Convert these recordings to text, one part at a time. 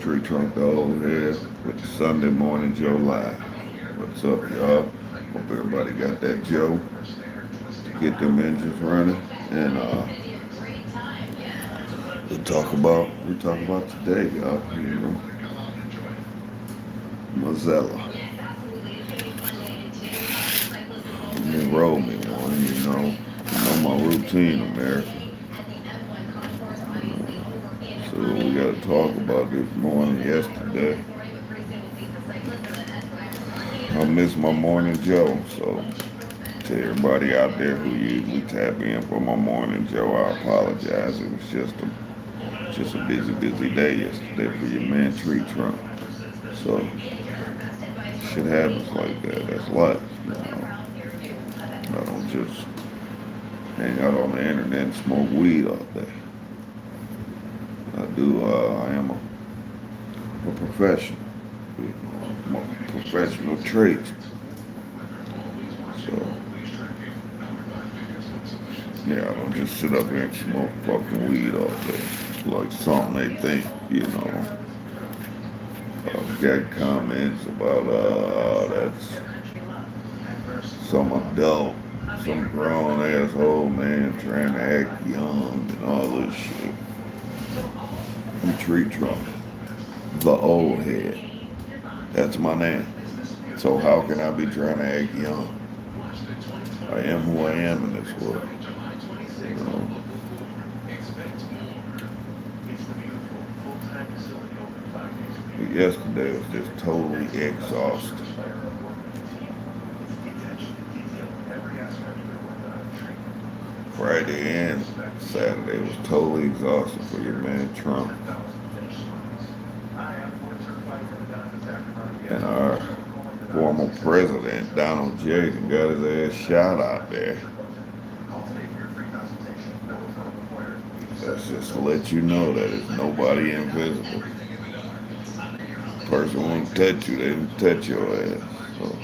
Treetrunk the old head with the Sunday Morning Joe Live. What's up, y'all? Hope everybody got that Joe to get them engines running. And we talk about today, y'all. Mozilla. Enroll me one, my routine, America. So we got to talk about this morning. Yesterday, I missed my morning Joe. So to everybody out there who usually tap in for my morning Joe, I apologize. It was just a busy day yesterday for your man Treetrunk. So shit happens like that. That's life. I don't just hang out on the internet and smoke weed all day. I do. I am a professional. I'm a professional tradesman. So yeah, I don't just sit up here and smoke fucking weed all day. Like something they think, got comments about that's some adult, some grown asshole man trying to act young and all this shit. I'm Treetrunk, the old head. That's my name. So how can I be trying to act young? I am who I am in this world. You know? But yesterday was just totally exhausted. Friday and Saturday was totally exhausted for your man Trump. And our former president, Donald J., got his ass shot out there. That's just to let you know that it's nobody invisible. Person won't touch you, they don't touch your ass. So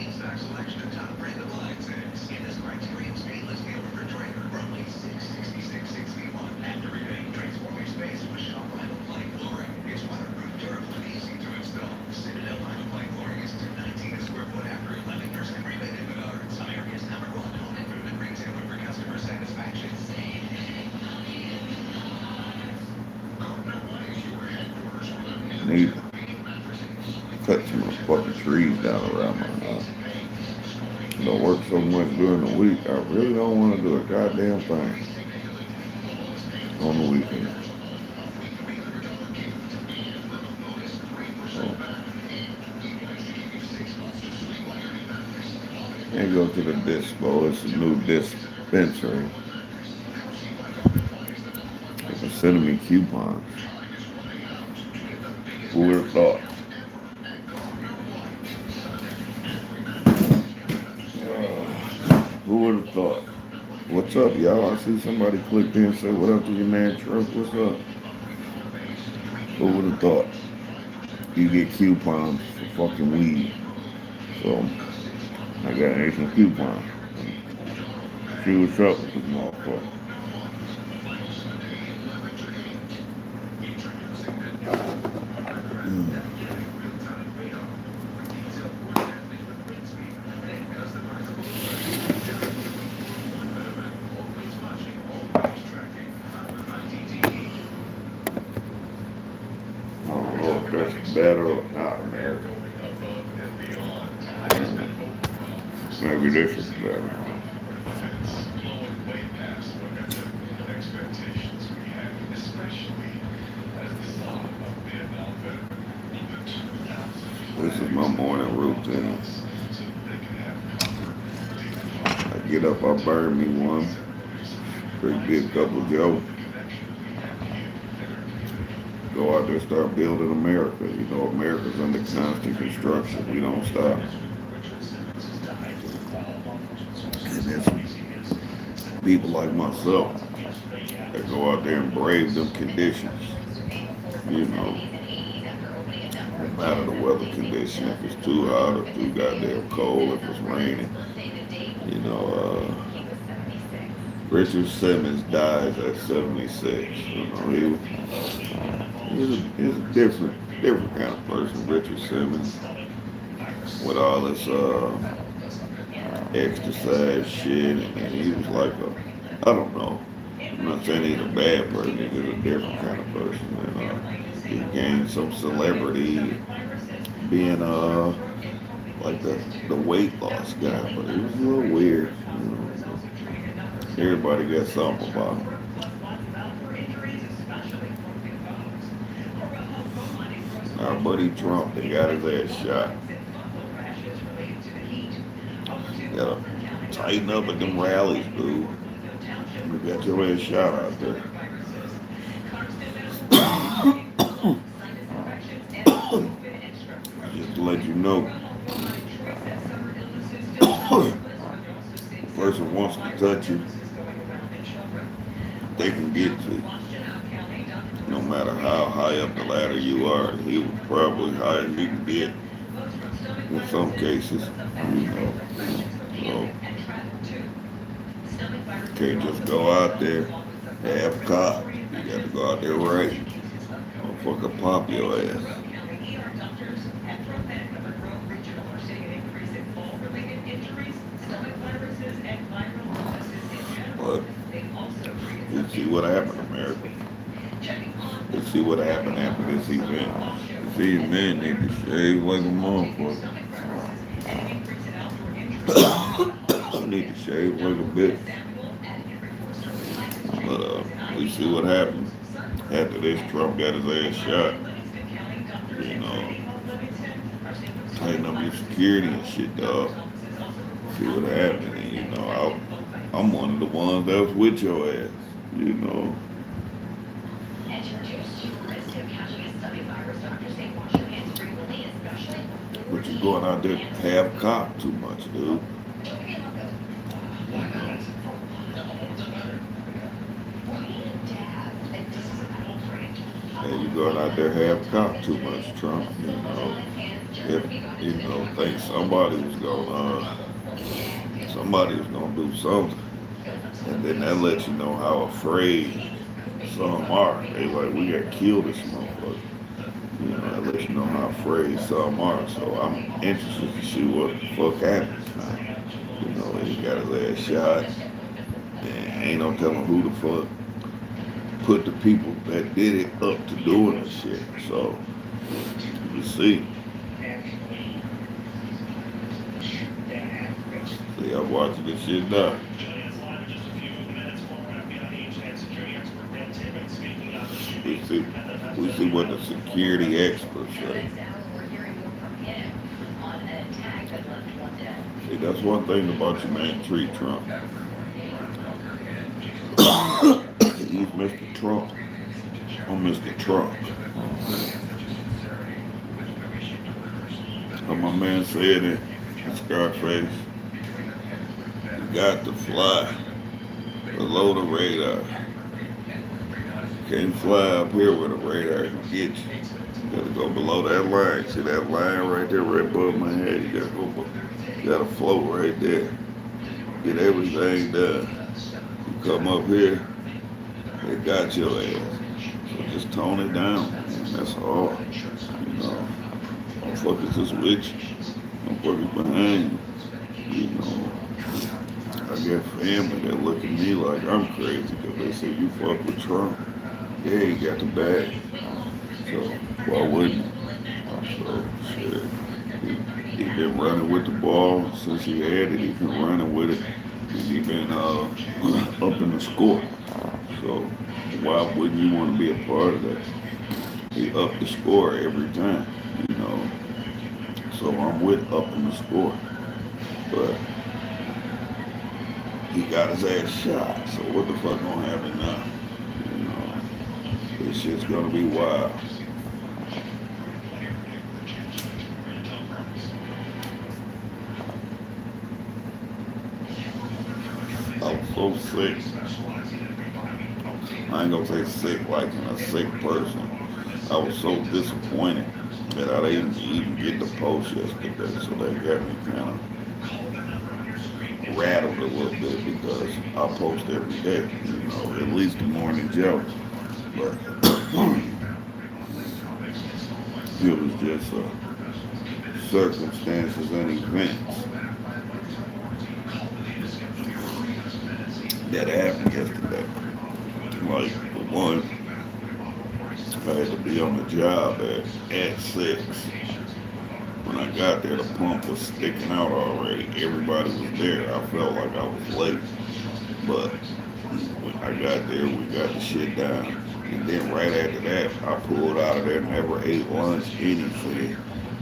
need to cut some fucking trees down around my house. I don't work so much during the week. I really don't want to do a goddamn thing on the weekend. So, and go to the dispo. It's a new dispensary. They're sending me coupons. Who would have thought? Who would have thought? What's up, y'all? I see somebody clicked in and said, what up to your man Trump? What's up? Who would have thought? You get coupons for fucking weed. So, I got some coupons. See what's up with this motherfucker. I don't know if that's better or not, America. Maybe this is better. This is my morning routine. I get up, I burn me one, pretty big cup of Joe. Go out there, start building America. America's under constant construction. We don't stop. And it's people like myself that go out there and brave them conditions. No matter the weather condition, if it's too hot or too goddamn cold, if it's raining. Richard Simmons dies at 76. He's a different different kind of person, Richard Simmons, with all this exercise shit, and he was like I don't know. I'm not saying he's a bad person. He's just a different kind of person. And he gained some celebrity being like the weight loss guy, but it was a little weird. You know. Everybody got something about him. Our buddy Trump, they got his ass shot. Gotta tighten up at them rallies, dude. You got your ass shot out there. Just to let you know, the person wants to touch you, they can get to you. No matter how high up the ladder you are, he was probably higher than you can get in some cases. You know, so you can't just go out there half cocked. You got to go out there right. Motherfucker pop your ass. But you see what happened, America. You see what happened after this event. These men need to shave like a motherfucker. Need to shave like a bitch. But we see what happened after this. Trump got his ass shot. You know, tighten up your security and shit, dog. See what happened. And, you know, I'm one of the ones that was with your ass. You know. But you're going out there half cocked too much, dude. And you're going out there half cocked too much, Trump. You know, if you know, think somebody was gonna do something, and then that lets you know how afraid some are. They like, we got to kill this motherfucker. You know, that lets you know how afraid some are. So I'm interested to see what the fuck happens now. You know, he got his ass shot, and ain't no telling who the fuck put the people that did it up to doing this shit. So you see. See, I'm watching this shit now. We see what the security experts say. See, that's one thing about your man Treetrunk. He's Mr. Trump. I'm Mr. Trump. But my man said in Scarface, you got to fly below the radar. Can't fly up here where the radar can get you. You gotta go below that line. See that line right there, right above my head? You gotta float right there. Get everything done. You come up here, they got your ass. So just tone it down. That's all. You know, motherfuckers just with you. Motherfuckers behind you. You know, I got family that look at me like I'm crazy because they say you fuck with Trump. Yeah, he got the bag. So why wouldn't he? So shit. He been running with the ball since he had it. He been running with it. And he been up in the score. So why wouldn't you want to be a part of that? He upped the score every time, you know. So I'm with up in the score. But he got his ass shot. So what the fuck gonna happen now? You know. This shit's gonna be wild. I was so sick. I ain't gonna say sick like in a sick person. I was so disappointed that I didn't even get the post yesterday, so that got me kind of rattled a little bit because I post every day, you know, at least the morning joke. But It was just circumstances and events that happened yesterday. Like the one, I had to be on the job at 6. When I got there, the pump was sticking out already. Everybody was there. I felt like I was late. But when I got there, we got the shit down. And then right after that, I pulled out of there, never ate lunch, anything.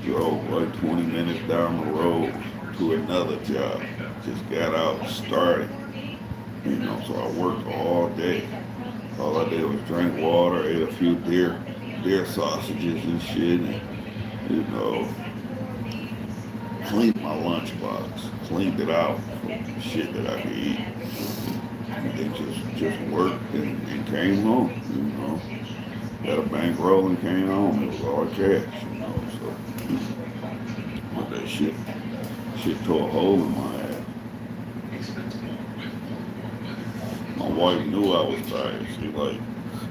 Drove like 20 minutes down the road to another job. Just got out, started. So I worked all day. All I did was drink water, ate a few deer sausages and shit, and you know, cleaned my lunchbox, cleaned it out for shit that I could eat, and then just worked and came home. Got a bankroll and came home. It was all cash. So but that shit tore a hole in my ass. My wife knew I was tired. She like,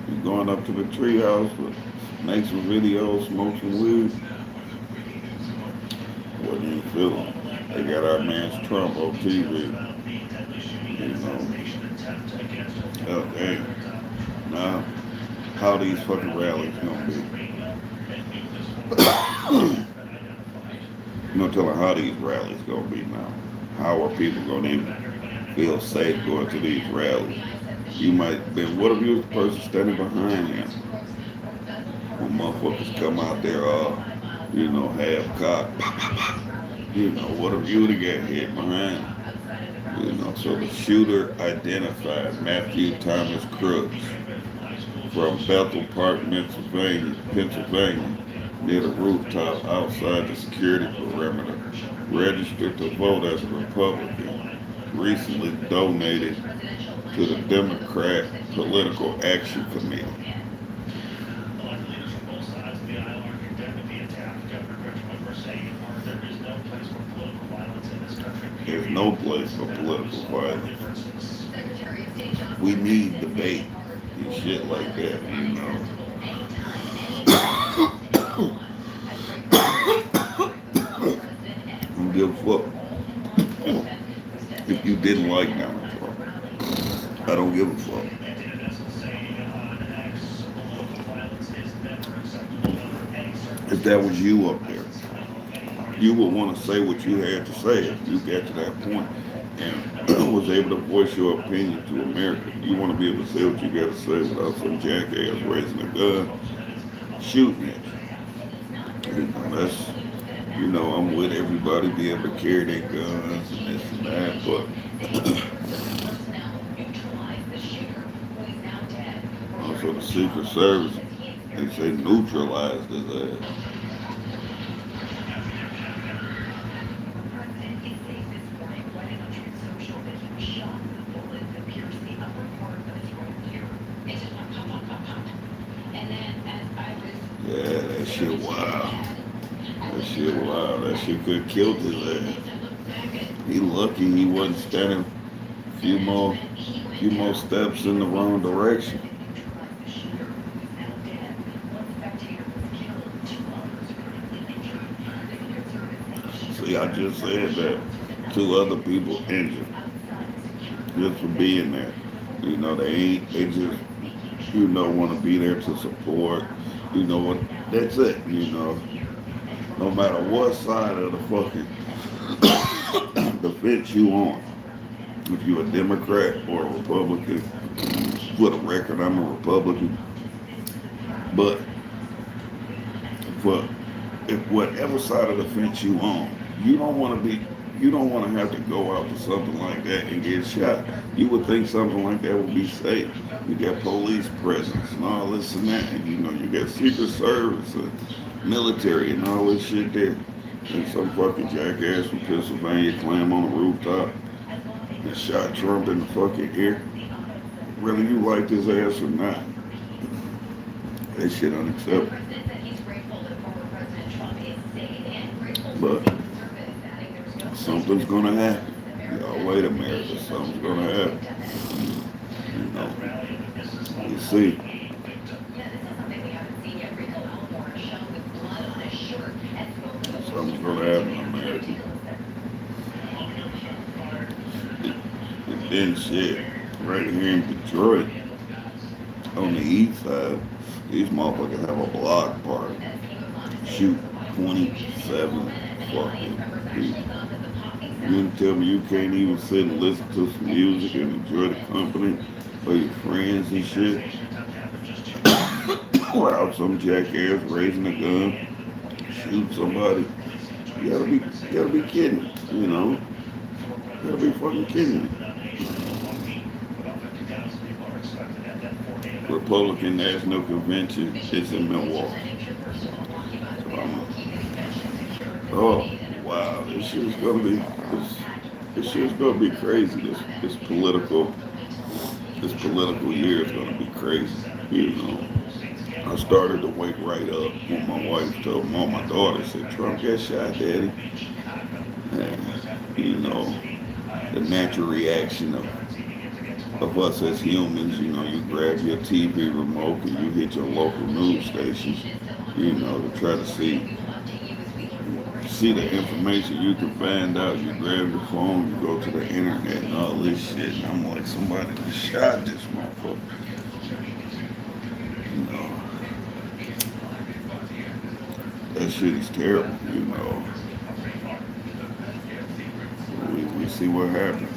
you going up to the treehouse to make some videos, smoke some weed? Wasn't even feeling it. They got our man's Trump on TV. Okay. Now, how these fucking rallies gonna be? No telling how these rallies gonna be now. How are people gonna even feel safe going to these rallies? You might be, what if you was the person standing behind him? When motherfuckers come out there, half cocked, what if you would have got hit behind? So the shooter identified Matthew Thomas Crooks from Bethel Park, Pennsylvania, near the rooftop outside the security perimeter, registered to vote as a Republican, recently donated to the Democrat Political Action Committee. There's no place for political violence. We need debate and shit like that. I don't give a fuck if you didn't like Donald Trump. I don't give a fuck. If that was you up there, you would want to say what you had to say if you got to that point and was able to voice your opinion to America. You want to be able to say what you got to say without some jackass raising a gun, shooting at you. That's, I'm with everybody be able to carry their guns and this and that, but also the Secret Service, they say neutralized his ass. Yeah, that shit wild. That shit wild. That shit could have killed his ass. He lucky he wasn't standing a few more steps in the wrong direction. See, I just said that 2 other people injured just for being there. They just, want to be there to support. What? That's it. No matter what side of the fucking the fence you on, if you're a Democrat or a Republican, for the record, I'm a Republican. But if whatever side of the fence you on, you don't want to have to go out to something like that and get shot. You would think something like that would be safe. You got police presence and all this and that, and you got Secret Service and military and all this shit there. And some fucking jackass from Pennsylvania climb on the rooftop and shot Trump in the fucking ear. Whether you like his ass or not, that shit unacceptable. But something's gonna happen. Y'all wait, America. Something's gonna happen. You see. gonna happen in America. And then shit, right here in Detroit, on the east side, these motherfuckers have a block party. Shoot 27 fucking people. You can tell me you can't even sit and listen to some music and enjoy the company of your friends and shit without some jackass raising a gun, shoot somebody. You gotta be kidding, you know? You gotta be fucking kidding me. Republican National Convention is in Milwaukee. So oh wow, this shit's gonna be crazy. This political year is gonna be crazy. You know, I started to wake right up when my wife told my daughter said Trump got shot, Daddy. And you know, the natural reaction of us as humans, you know, you grab your TV remote and you hit your local news stations, you know, to try to see the information you can find out. You grab your phone, you go to the internet and all this shit. And I'm like, somebody shot this motherfucker. You know, that shit is terrible, you know. We see what happened.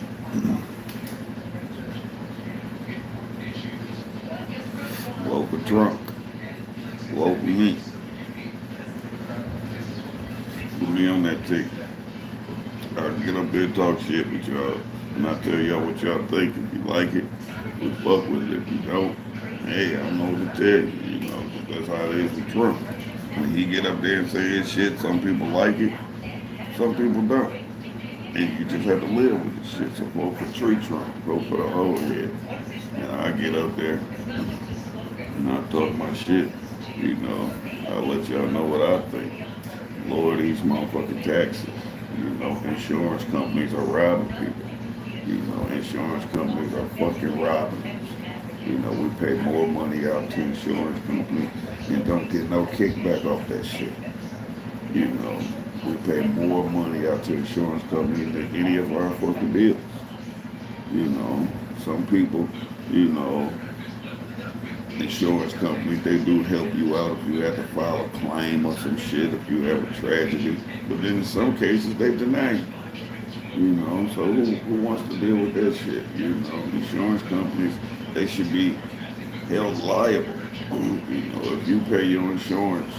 Vote for Trump. Vote for me. Put me on that ticket. I can get up there and talk shit with y'all. And I tell y'all what y'all think. If you like it, we fuck with it. If you don't, hey, I don't know what to tell you. You know, that's how it is with Trump. When he get up there and say his shit, some people like it, some people don't. And you just have to live with this shit. So vote for Treetrunk. Vote for the whole head. And I get up there and I talk my shit. You know, I'll let y'all know what I think. Lower these motherfucking taxes. You know, insurance companies are robbing people. You know, insurance companies are fucking robbing us. You know, we pay more money out to insurance companies and don't get no kickback off that shit. You know, we pay more money out to insurance companies than any of our fucking bills. You know, some people, you know, insurance companies, they do help you out if you have to file a claim or some shit, if you have a tragedy. But then in some cases, they deny you. You know, so who wants to deal with that shit? You know, insurance companies, they should be held liable. You know, if you pay your insurance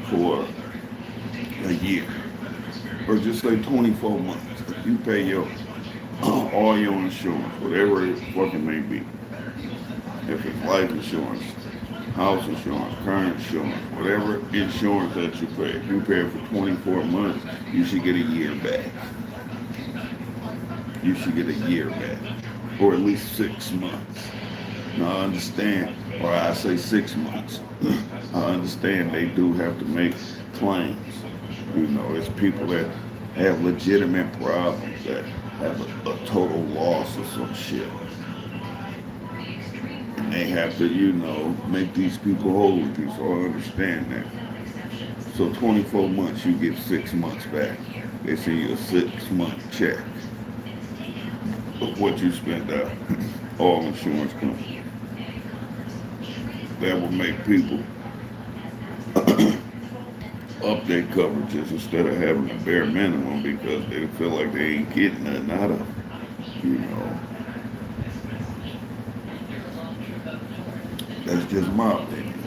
for a year, or just say 24 months, if you pay your all your insurance, whatever it fucking may be, if it's life insurance, house insurance, car insurance, whatever insurance that you pay, if you pay it for 24 months, you should get a year back. You should get a year back, or at least 6 months. Now I understand, or I say 6 months. I understand they do have to make claims. You know, it's people that have legitimate problems, that have a total loss or some shit. And they have to, you know, make these people whole with you, so I understand that. So 24 months, you get 6 months back. They send you a 6 month check of what you spent out, all insurance companies. That will make people up their coverages instead of having a bare minimum because they feel like they ain't getting nothing out of it. You know, that's just my opinion.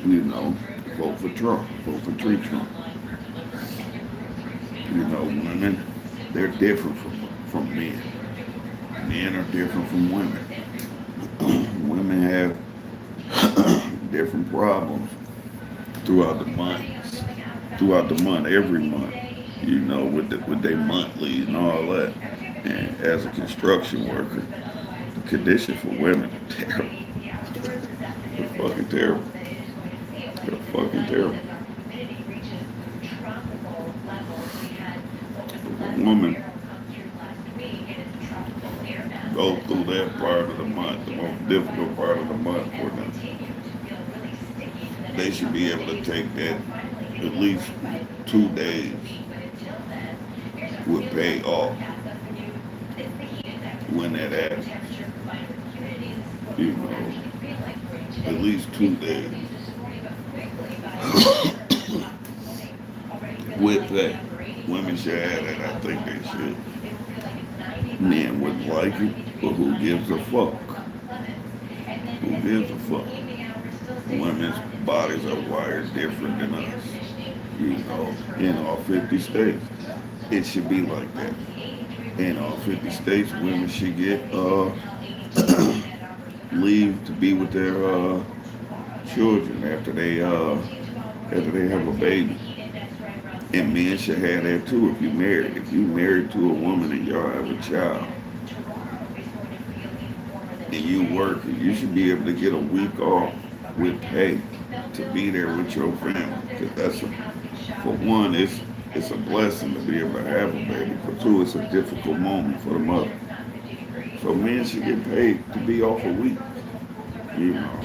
You know, vote for Trump, vote for Treetrunk. You know, women, they're different from men. Men are different from women. Women have different problems throughout the months, every month. You know, with their monthly and all that. And as a construction worker, the conditions for women are terrible. They're fucking terrible. They're fucking terrible. If a woman go through that part of the month, the most difficult part of the month for them, they should be able to take that at least 2 days would pay off when that happens. You know, at least 2 days with pay. Women should have that. I think they should. Men wouldn't like it, but who gives a fuck? Who gives a fuck? Women's bodies are wired different than us. You know, in all 50 states, it should be like that. In all 50 states, women should get leave to be with their children after they have a baby. And men should have that too if you married. If you married to a woman and y'all have a child and you work, you should be able to get a week off with pay to be there with your family. Because for one, it's a blessing to be able to have a baby. For two, it's a difficult moment for the mother. So men should get paid to be off a week. You know,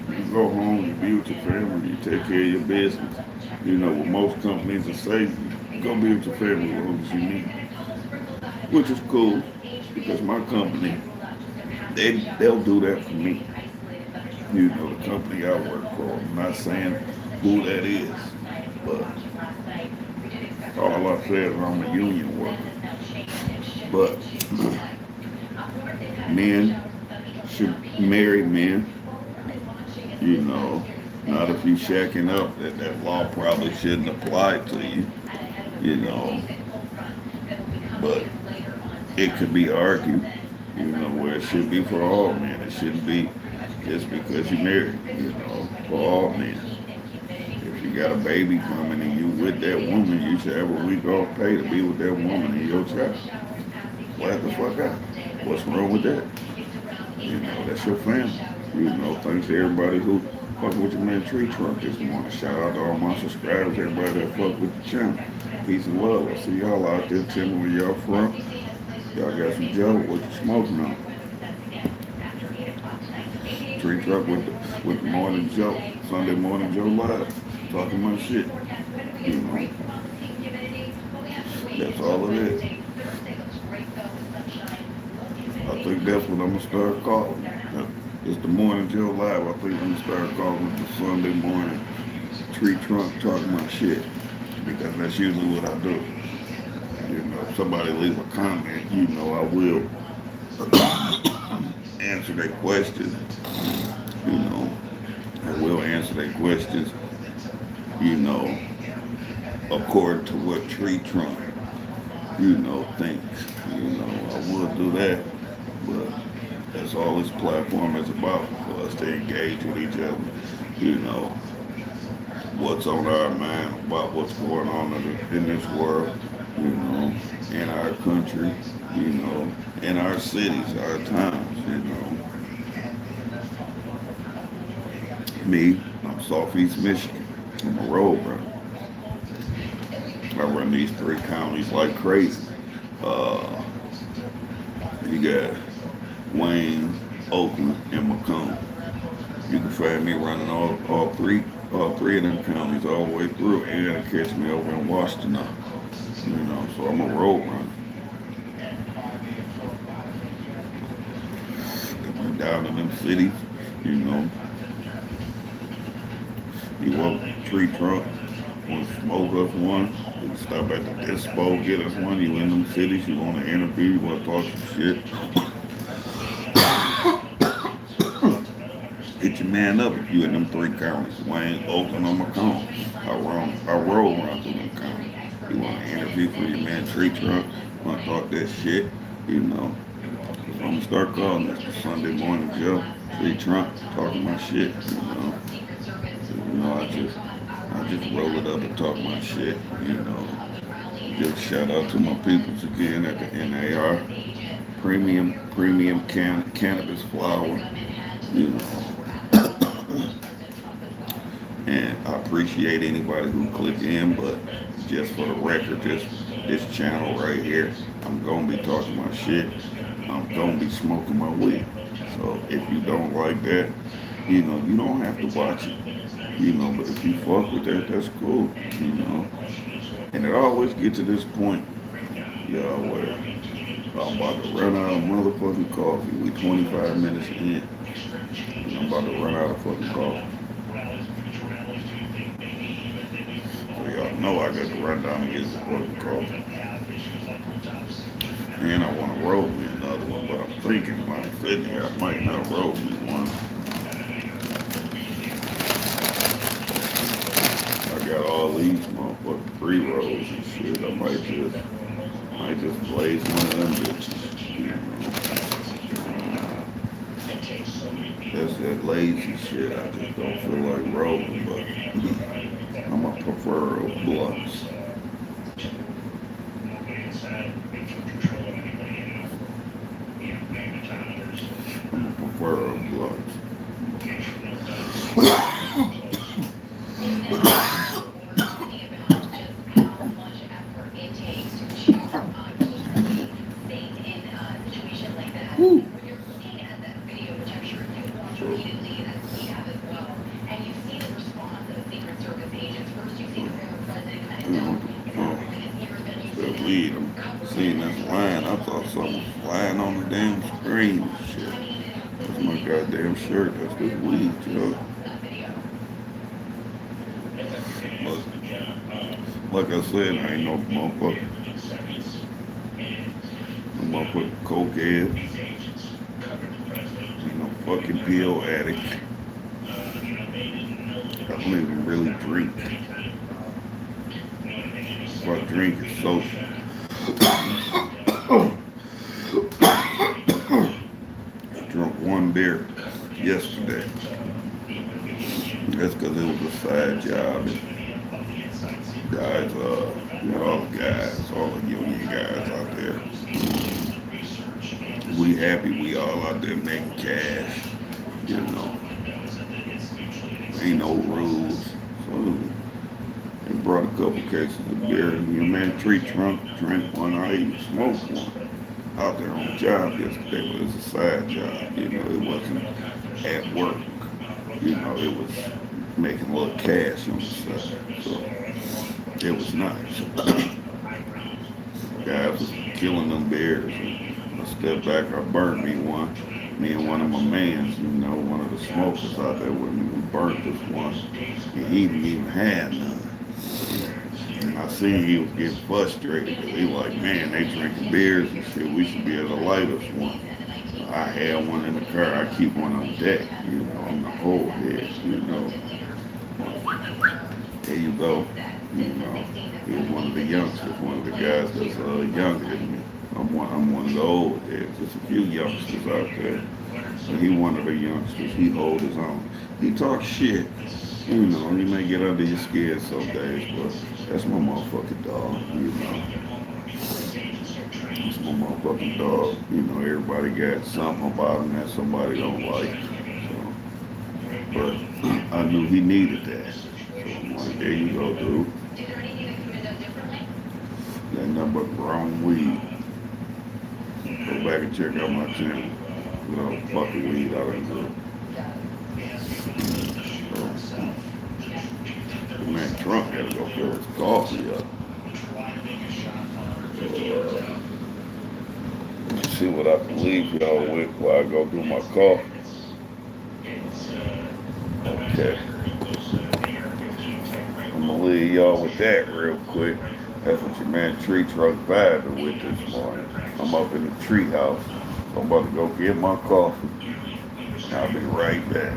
you go home, you be with your family, you take care of your business. You know, what most companies will say, go be with your family as long as you need. Which is cool, because my company, they'll do that for me. You know, the company I work for. I'm not saying who that is, but all I said is I'm a union worker. But men should marry men, you know. Not if you shacking up, that law probably shouldn't apply to you, you know. But it could be argued, you know, where it should be for all men. It shouldn't be just because you're married, you know, for all men. If you got a baby coming and you with that woman, you should have a week off pay to be with that woman and your child. What the fuck out? What's wrong with that? You know, that's your family. You know, thanks to everybody who fuck with your man Treetrunk this morning. Shout out to all my subscribers, everybody that fuck with the channel. Peace and love. I see y'all out there. Tell me where y'all from. Y'all got some Joe? What you smoking on? Treetrunk with the morning Joe. Sunday morning Joe live. Talking my shit. You know. That's all it is. I think that's what I'm gonna start calling. It's the morning Joe live. I think I'm gonna start calling it the Sunday morning Treetrunk talking my shit. Because that's usually what I do. You know, if somebody leave a comment, you know I will answer their questions. You know, I will answer their questions, you know, according to what Treetrunk, you know, thinks. You know, I would do that, but that's all this platform is about, for us to engage with each other, you know, what's on our mind about what's going on in this world, you know, in our country, you know, in our cities, our towns, you know. Me, I'm Southeast Michigan. I'm a road runner. I run these 3 counties like crazy. Uh, you got Wayne, Oakland, and Macomb. You can find me running all three of them counties all the way through, and catch me over in Washington. You know, so I'm a road runner. Went down in them cities, you know. You want Treetrunk, want to smoke us one, you can stop at the dispo, get us one. You in them cities, you want to interview, you want to talk some shit. Hit your man up if you in them 3 counties, Wayne, Oakland, or Macomb. I roll run through them counties. You want to interview for your man Treetrunk, want to talk that shit, you know. So I'm going to start calling this the Sunday morning Joe, Treetrunk, talking my shit, you know. You know, I just roll it up and talk my shit, you know. Just shout out to my peoples again at the NAR, premium cannabis flower, you know. And I appreciate anybody who clicked in, but just for the record, this channel right here, I'm gonna be talking my shit. I'm gonna be smoking my weed. So if you don't like that, you know, you don't have to watch it. You know, but if you fuck with that, that's cool, you know. And it always get to this point, y'all where I'm about to run out of motherfucking coffee. We 25 minutes in. And I'm about to run out of fucking coffee. So y'all know I got to run down and get some fucking coffee. And I want to roll me another one, but I'm thinking when I'm sitting here, I might not roll me one. I got all these motherfucking pre-rolls and shit. I might just blaze one of them bitches. You know. That's that lazy shit. I just don't feel like rolling, but I'm a prefer blunts. I'm a prefer blunts. Woo. That weed, I'm seeing this line. I thought something was flying on the damn screen and shit. That's my goddamn shirt. That's this weed, Joe. But like I said, I ain't no motherfucking cokehead. Ain't no fucking pill addict. I don't even really drink. If I drink, it's social. I drunk one beer yesterday. That's because it was a side job. Guys, all the guys, all the union guys out there. We happy we all out there making cash. You know, ain't no rules. So they brought a couple cases of beer. And your man Treetrunk drank one. I even smoked one out there on the job yesterday, but it's a side job. You know, it wasn't at work. You know, it was making a little cash on the side. So it was nice. Guys was killing them bears. I stepped back, I burned me one. Me and one of my mans, you know, one of the smokers out there with me, we burnt this one. And he didn't even have none. And I seen he was getting frustrated because he like, man, they drinking beers and shit. We should be able to light us one. I had one in the car. I keep one on deck, you know, on the whole head, you know. There you go. You know, he was one of the youngsters, one of the guys that's younger than me. I'm one of the old heads. There's a few youngsters out there. So he one of the youngsters. He hold his own. He talks shit. You know, he may get under your skin some days, but that's my motherfucking dog, you know. It's my motherfucking dog. You know, everybody got something about him that somebody don't like. So, but I knew he needed that. So I'm like, there you go, dude. That nothing but wrong weed. Go back and check out my channel. With all the fucking weed I done grew. So, man, Trump had to go fill his coffee up. Let's see what I can leave y'all with while I go do my coffee. Okay. I'm gonna leave y'all with that real quick. That's what your man Treetrunk vibing with this morning. I'm up in the tree house. I'm about to go get my coffee. I'll be right back.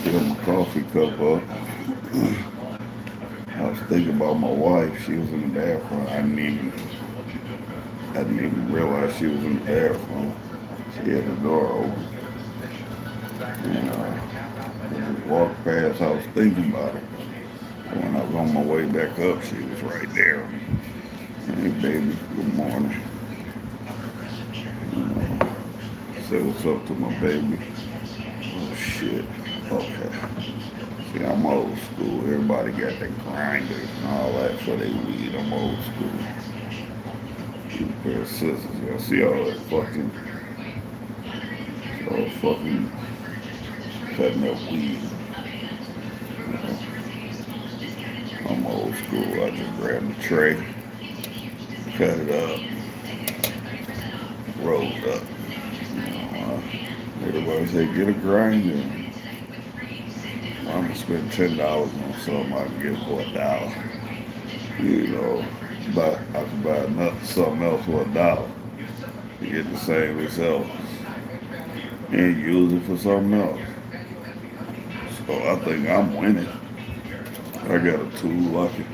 fill my coffee cup up. I was thinking about my wife. She was in the bathroom. I didn't even realize she was in the bathroom. She had the door open. And I just walked past. I was thinking about it. When I was on my way back up, she was right there. Hey, baby, good morning. You know, say what's up to my baby. Oh, shit. Okay. See, I'm old school. Everybody got their grinders and all that for their weed. I'm old school. Two pair of scissors. Y'all see all fucking cutting up weed. I'm old school. I just grab the tray, cut it up, roll it up. Everybody say get a grinder. I'm gonna spend $10 on something I can get for $1. You know, but I can buy something else for $1 to get the same result and use it for something else. So I think I'm winning. I got a tool I can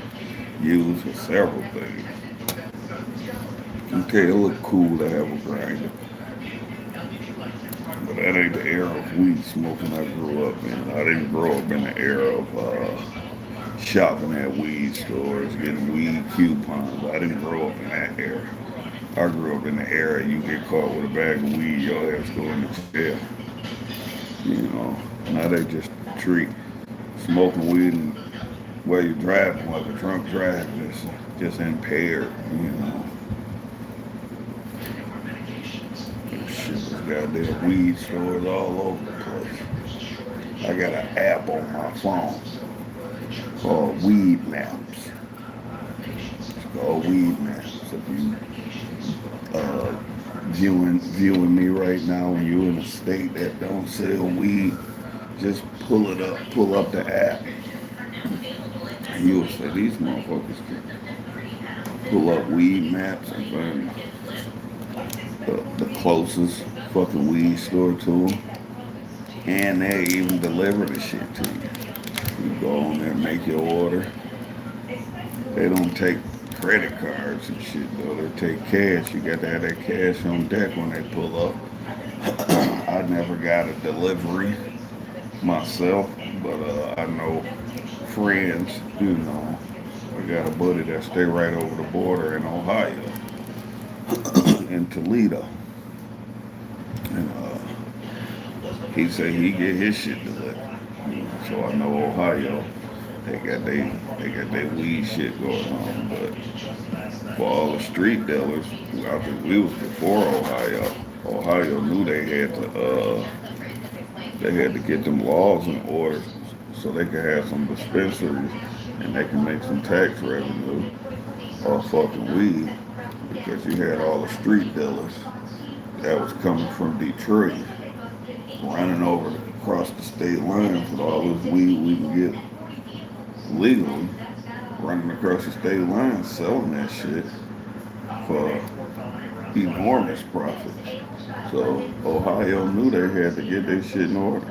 use for several things. Okay, it look cool to have a grinder, but that ain't the era of weed smoking I grew up in. I didn't grow up in the era of shopping at weed stores, getting weed coupons. I didn't grow up in that era. I grew up in the era you get caught with a bag of weed, your ass go into jail. You know, now they just treat smoking weed and while you're driving like a drunk driving is just impaired. You know, shit, there's goddamn weed stores all over the place. I got an app on my phone called Weed Maps. It's called Weed Maps. If you uh, viewing me right now and you in a state that don't sell weed, just pull up the app, and you'll say these motherfuckers can pull up weed maps and find the closest fucking weed store to them, and they even deliver the shit to you. You go on there, make your order. They don't take credit cards and shit though. They take cash. You got to have that cash on deck when they pull up. I never got a delivery myself, but I know friends, you know. I got a buddy that stay right over the border in Ohio, in Toledo, and he say he get his shit delivered. You know, so I know Ohio, they got their weed shit going on, but for all the street dealers, I think we was before Ohio. Ohio knew they had to get them laws in order so they could have some dispensaries and they can make some tax revenue off fucking weed because you had all the street dealers that was coming from Detroit running over across the state lines with all this weed we can get legally, running across the state line selling that shit for enormous profits. So Ohio knew they had to get their shit in order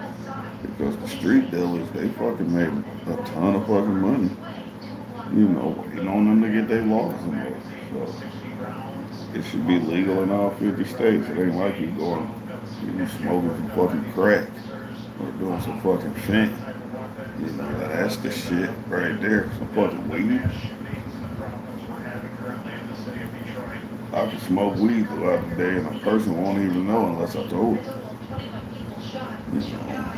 because the street dealers they fucking made a ton of fucking money. You know, waiting on them to get their laws in order. So it should be legal in all 50 states. It ain't like you smoking some fucking crack or doing some fucking fent. You know, that's the shit right there. Some fucking weed. I can smoke weed throughout the day and a person won't even know unless I told them. You know,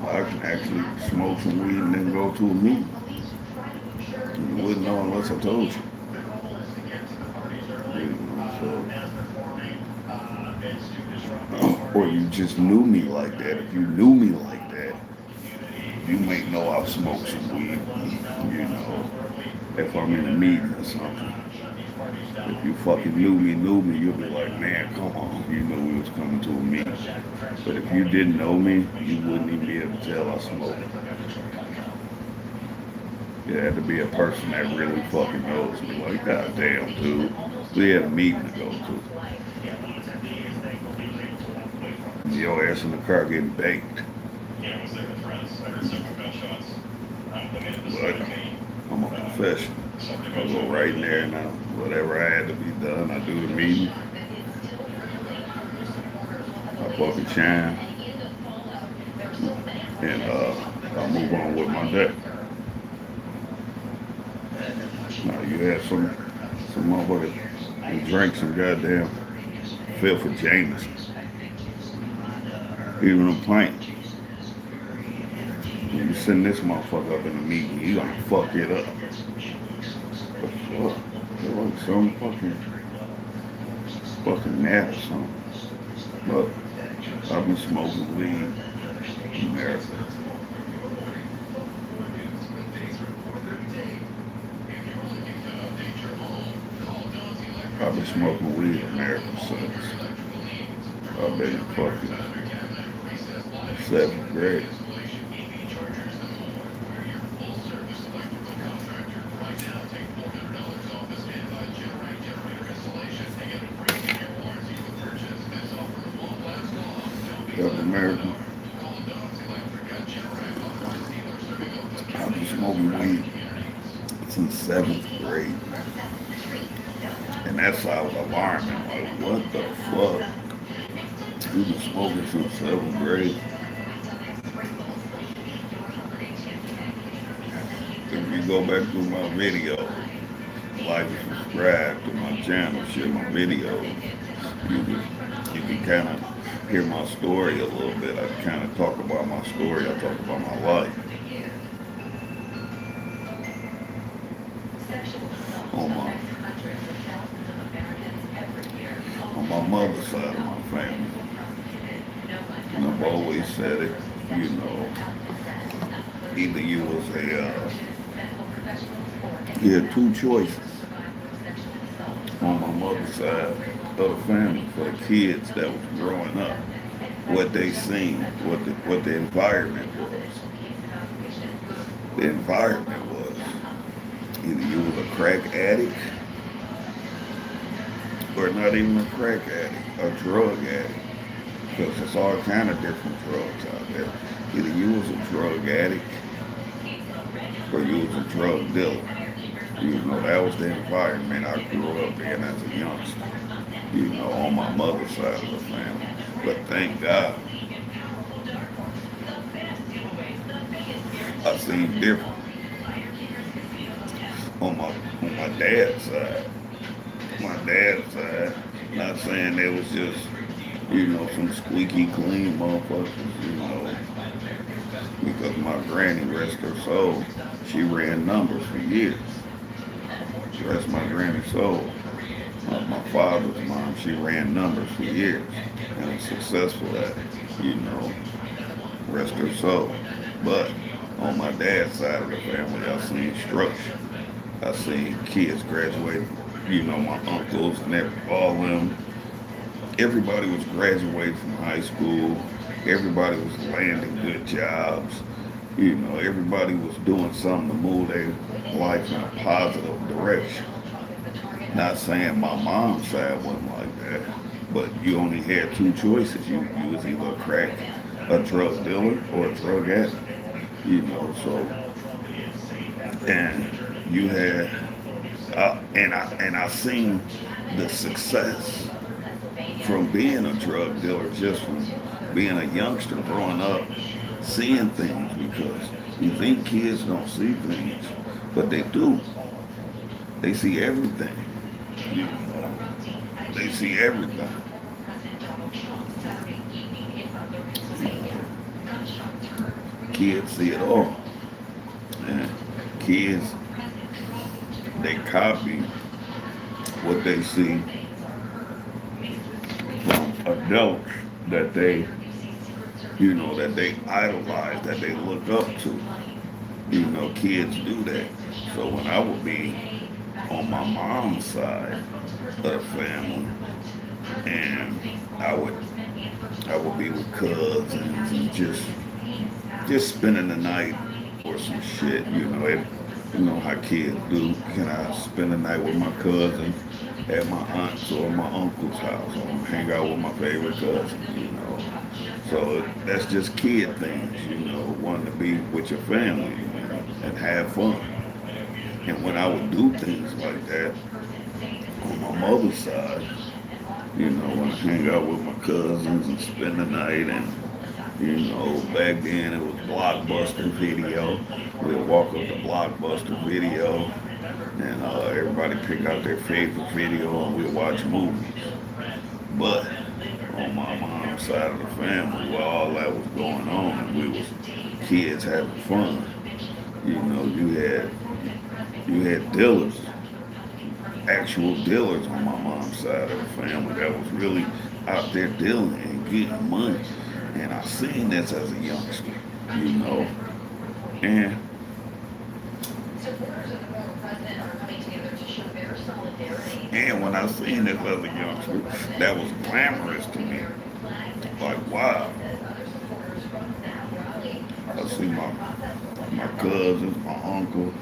I can actually smoke some weed and then go to a meeting. You wouldn't know unless I told you. You know, so, or you just knew me like that. If you knew me like that, you may know I've smoked some weed. You know, if I'm in a meeting or something. If you fucking knew me, you'd be like, man, come on. You knew we was coming to a meeting. But if you didn't know me, you wouldn't even be able to tell I smoked. It had to be a person that really fucking knows me. Like, god damn, dude. We had a meeting to go to. Your ass in the car getting baked. But I'm a professional. I go right in there and whatever I had to be done, I do the meeting. I fucking chime and I move on with my day. Now you had some motherfuckers who drank some goddamn filthy Jameson, even a pint. You send this motherfucker up in the meeting, you gonna fuck it up. But fuck, it was some fucking nap or something. But I've been smoking weed in America. I've been smoking weed in America since I've been in fucking seventh grade. Of America. I've been smoking weed since seventh grade. And that's why I was alarming. Like, what the fuck? You've been smoking since seventh grade. If you go back to my video, like and subscribe to my channel, share my videos, you can kind of hear my story a little bit. I kind of talk about my story. I talk about my life. On my, on my mother's side of my family. And I've always said it, you know, either you was you had two choices on my mother's side of the family for the kids that was growing up, what they seen, what the environment was. The environment was either you was a crack addict or not even a crack addict, a drug addict. Because there's all kind of different drugs out there. Either you was a drug addict or you was a drug dealer. You know, that was the environment I grew up in as a youngster. You know, on my mother's side of the family. But thank God, I seen different on my dad's side. My dad's side, not saying they was just, you know, some squeaky clean motherfuckers, you know, because my granny, rest her soul, she ran numbers for years. Rest my granny's soul. My father's mom, she ran numbers for years and was successful at it, you know, rest her soul. But on my dad's side of the family, I seen structure. I seen kids graduate, you know, my uncles and all of them. Everybody was graduating from high school. Everybody was landing good jobs. You know, everybody was doing something to move their life in a positive direction. Not saying my mom's side wasn't like that, but you only had two choices. You was either a drug dealer or a drug addict. You know, so and you had and I seen the success from being a drug dealer, just from being a youngster growing up, seeing things, because you think kids don't see things, but they do. They see everything. You know, they see everything. Kids see it all. And kids, they copy what they see from adults that they, you know, that they idolize, that they look up to. You know, kids do that. So when I would be on my mom's side of the family, and I would be with cousins and just spending the night or some shit, you know. You know how kids do. Can I spend the night with my cousins at my aunt's or my uncle's house, or hang out with my favorite cousins, you know. So that's just kid things, wanting to be with your family and have fun. And when I would do things like that on my mother's side, when I hang out with my cousins and spend the night and back then it was Blockbuster Video. We'd walk up to Blockbuster Video and everybody pick out their favorite video and we'd watch movies. But on my mom's side of the family, where all that was going on, and we was kids having fun. You had dealers, actual dealers on my mom's side of the family that was really out there dealing and getting money. And I seen this as a youngster, you know. And when I seen this as a youngster, that was glamorous to me. Like, wow. I see my cousins, my uncle,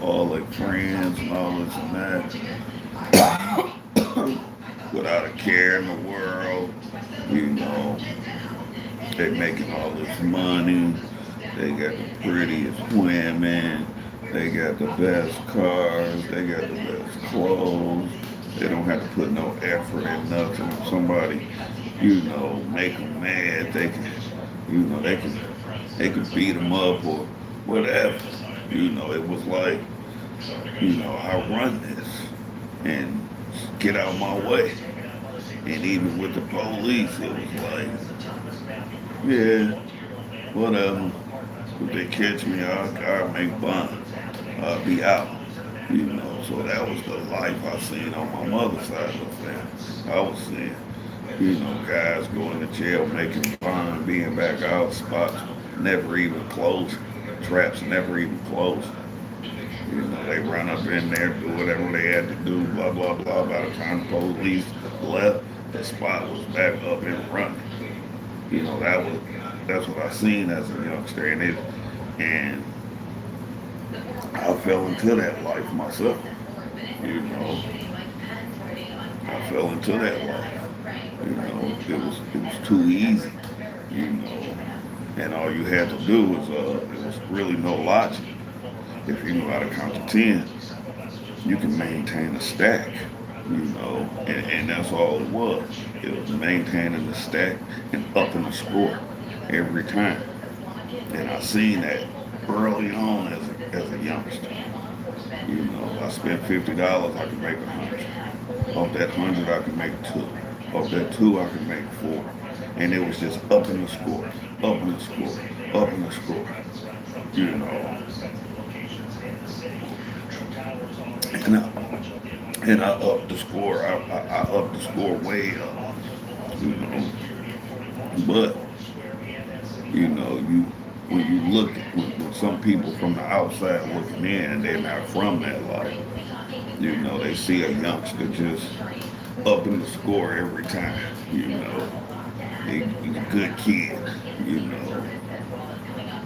all their friends and all this and that. Without a care in the world, you know. They making all this money. They got the prettiest women. They got the best cars. They got the best clothes. They don't have to put no effort in nothing. If somebody, make them mad, they can beat them up or whatever. It was like, I run this and get out my way. And even with the police, it was like, yeah, whatever. If they catch me, I'll make bond. I'll be out. So that was the life I seen on my mother's side of the family. I was seeing, guys going to jail, making bond, being back out, spots never even closed, traps never even closed. They run up in there, do whatever they had to do, blah, blah, blah. By the time the police left, the spot was back up and running. That's what I seen as a youngster, and I fell into that life myself. I fell into that life. It was too easy. And all you had to do was there was really no logic. If you knew how to count to 10, you can maintain a stack. And that's all it was. It was maintaining the stack and upping the score every time. And I seen that early on as a youngster. I spent $50, I could make 100. Off that 100, I could make 2. Off that 2, I could make 4. And it was just upping the score, upping the score, upping the score. And I upped the score. I upped the score way up. But when you look at when some people from the outside looking in and they're not from that life, they see a youngster just upping the score every time. He's a good kid,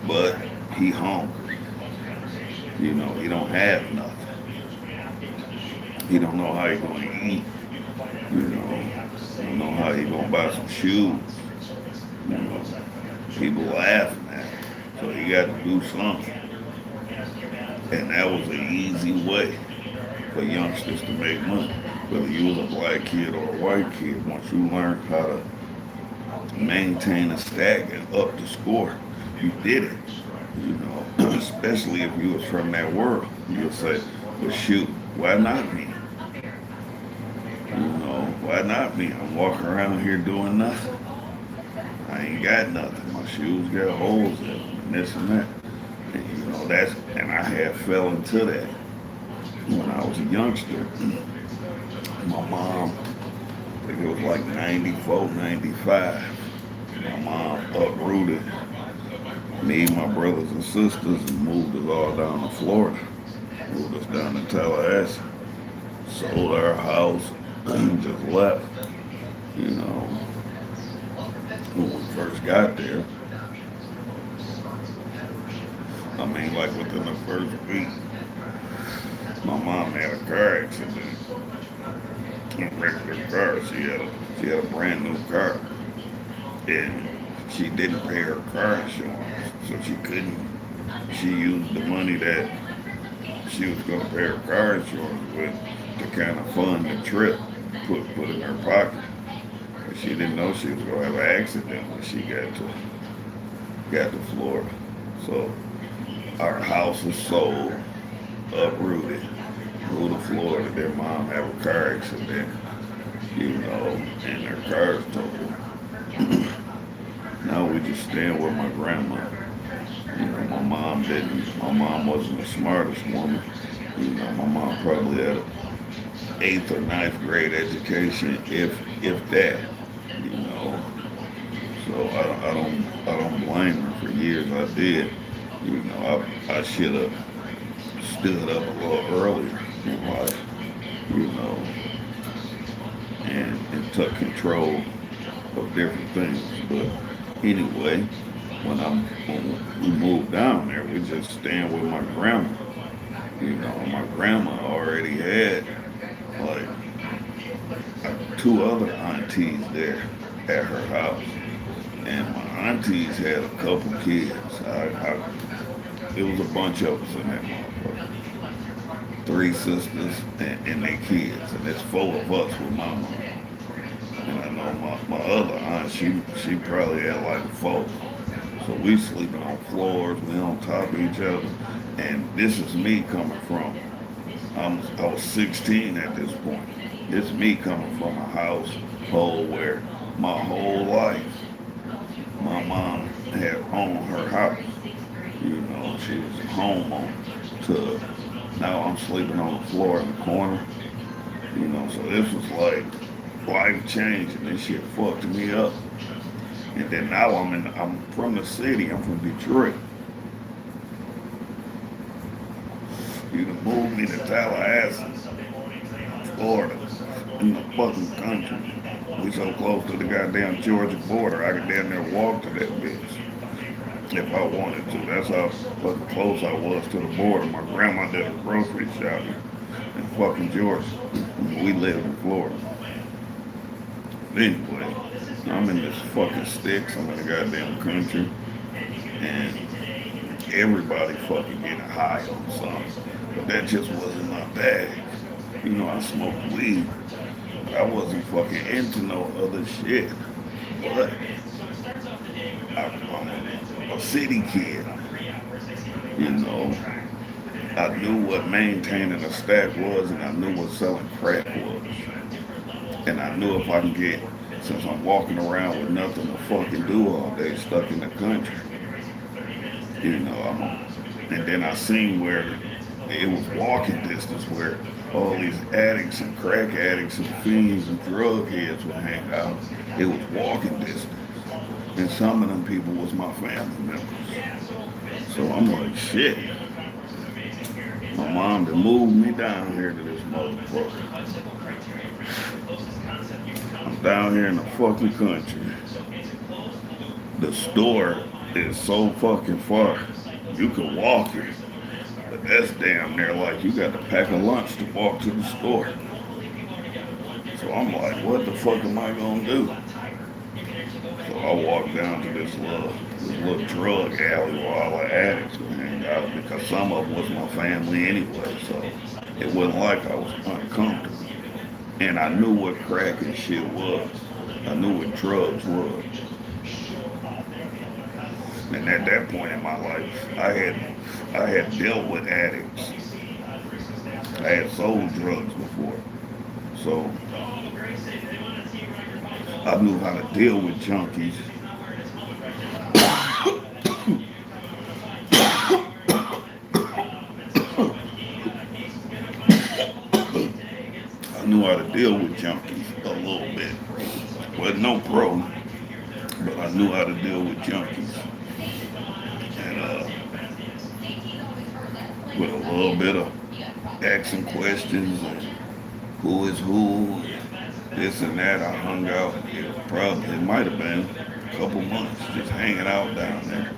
but he hungry. He don't have nothing. He don't know how he gonna eat. Don't know how he gonna buy some shoes. People laughing at him. So he got to do something. And that was an easy way for youngsters to make money. Whether you was a black kid or a white kid, once you learned how to maintain a stack and up the score, you did it. Especially if you was from that world. You'll say, well shoot, why not me? Why not me? I'm walking around here doing nothing. I ain't got nothing. My shoes got holes in them and this and that. And, and I had fell into that when I was a youngster. My mom, I think it was like 94, 95. My mom uprooted me, my brothers and sisters, and moved us all down to Florida. Moved us down to Tallahassee. Sold our house and just left. When we first got there, like within the first week, my mom had a car accident. A regular car. She had a brand new car. And she didn't pay her car insurance, so she couldn't. She used the money that she was going to pay her car insurance with to kind of fund the trip, put in her pocket. But she didn't know she was going to have an accident when she got to Florida. So our house was sold, uprooted, moved to Florida. Their mom had a car accident, and her car's totaled. Now we just staying with my grandma. My mom wasn't the smartest woman. My mom probably had an eighth or ninth grade education, if that. You know, so I don't blame her. For years I did. I should have stood up a little earlier in life. You know, and took control of different things. But anyway, when we moved down there, we just staying with my grandma. My grandma already had like two other aunties there at her house, and my aunties had a couple kids. It was a bunch of us in that motherfucker. Three sisters and their kids, and it's four of us with my mom. And I know my other aunt, she probably had like four. So we sleeping on floors, we on top of each other. And this is me coming from, I was 16 at this point. It's me coming from a household where my whole life, my mom had owned her house. She was a homeowner. To now I'm sleeping on the floor in the corner. So this was like life changing. This shit fucked me up. And then now I'm from the city. I'm from Detroit. You can move me to Tallahassee, Florida, in the fucking country. We so close to the goddamn Georgia border, I could damn near walk to that bitch if I wanted to. That's how fucking close I was to the border. My grandma did a grocery shopping in fucking Georgia. We lived in Florida. Anyway, I'm in this fucking sticks. I'm in the goddamn country, and everybody fucking getting high on something. But that just wasn't my bag. I smoked weed. But I wasn't fucking into no other shit. But I'm a city kid. I knew what maintaining a stack was, and I knew what selling crack was. And I knew if I can get, since I'm walking around with nothing to fucking do all day, stuck in the country, and then I seen where it was walking distance where all these addicts and crack addicts and fiends and drug heads would hang out. It was walking distance. And some of them people was my family members. So I'm like, shit. My mom done moved me down here to this motherfucker. I'm down here in the fucking country. The store is so fucking far. You can walk it. But that's damn near like you got to pack a lunch to walk to the store. So I'm like, what the fuck am I gonna do? So I walked down to this little drug alley where all the addicts would hang out because some of them was my family anyway. So it wasn't like I was uncomfortable. And I knew what crack and shit was. I knew what drugs was. And at that point in my life, I had dealt with addicts. I had sold drugs before. So I knew how to deal with junkies. I knew how to deal with junkies a little bit. Wasn't no pro, but I knew how to deal with junkies. And with a little bit of asking questions and who is who, this and that, I hung out. It might have been a couple months just hanging out down there,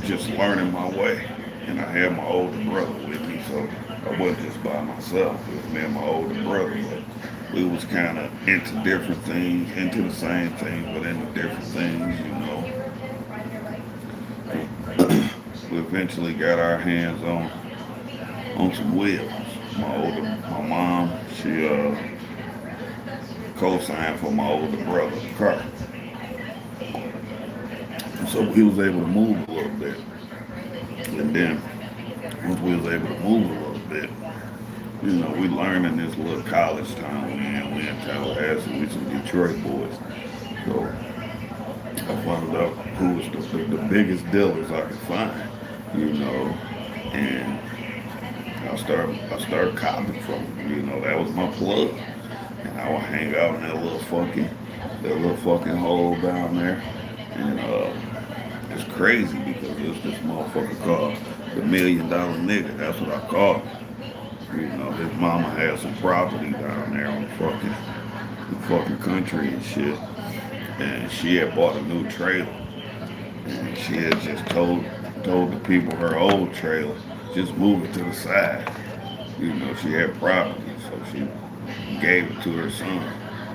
just learning my way. And I had my older brother with me, so I wasn't just by myself. It was me and my older brother. But we was kind of into different things, into the same thing, but into different things, you know. We eventually got our hands on some wheels. My mom, she co-signed for my older brother's car, so he was able to move a little bit. And then once we was able to move a little bit, you know, we learned in this little college town we in Tallahassee, we some Detroit boys. So I found out who was the biggest dealers I could find, you know, and I started copying from them. You know, that was my plug, and I would hang out in that little fucking hole down there, and it's crazy because it's this motherfucker called the $1 Million Nigga. That's what I called him. You know, his mama had some property down there on the fucking country and shit, and she had bought a new trailer, and she had just told the people her old trailer just move it to the side. You know, she had property, so she gave it to her son.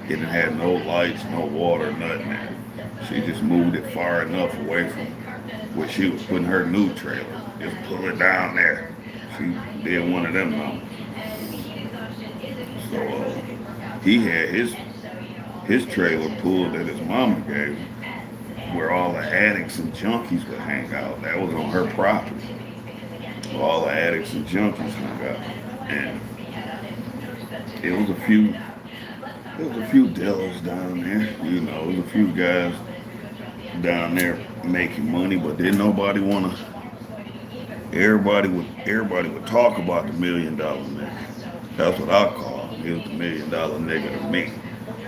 It didn't have no lights, no water, nothing there. She just moved it far enough away from where she was putting her new trailer. Just pull it down there. She did one of them numbers. So he had his trailer pulled that his mama gave him, where all the addicts and junkies would hang out. That was on her property. All the addicts and junkies hung out, and it was a few dealers down there. You know, there was a few guys down there making money, but didn't nobody wanna. Everybody would talk about the $1 Million Nigga. That's what I call him. He was the $1 Million Nigga to me.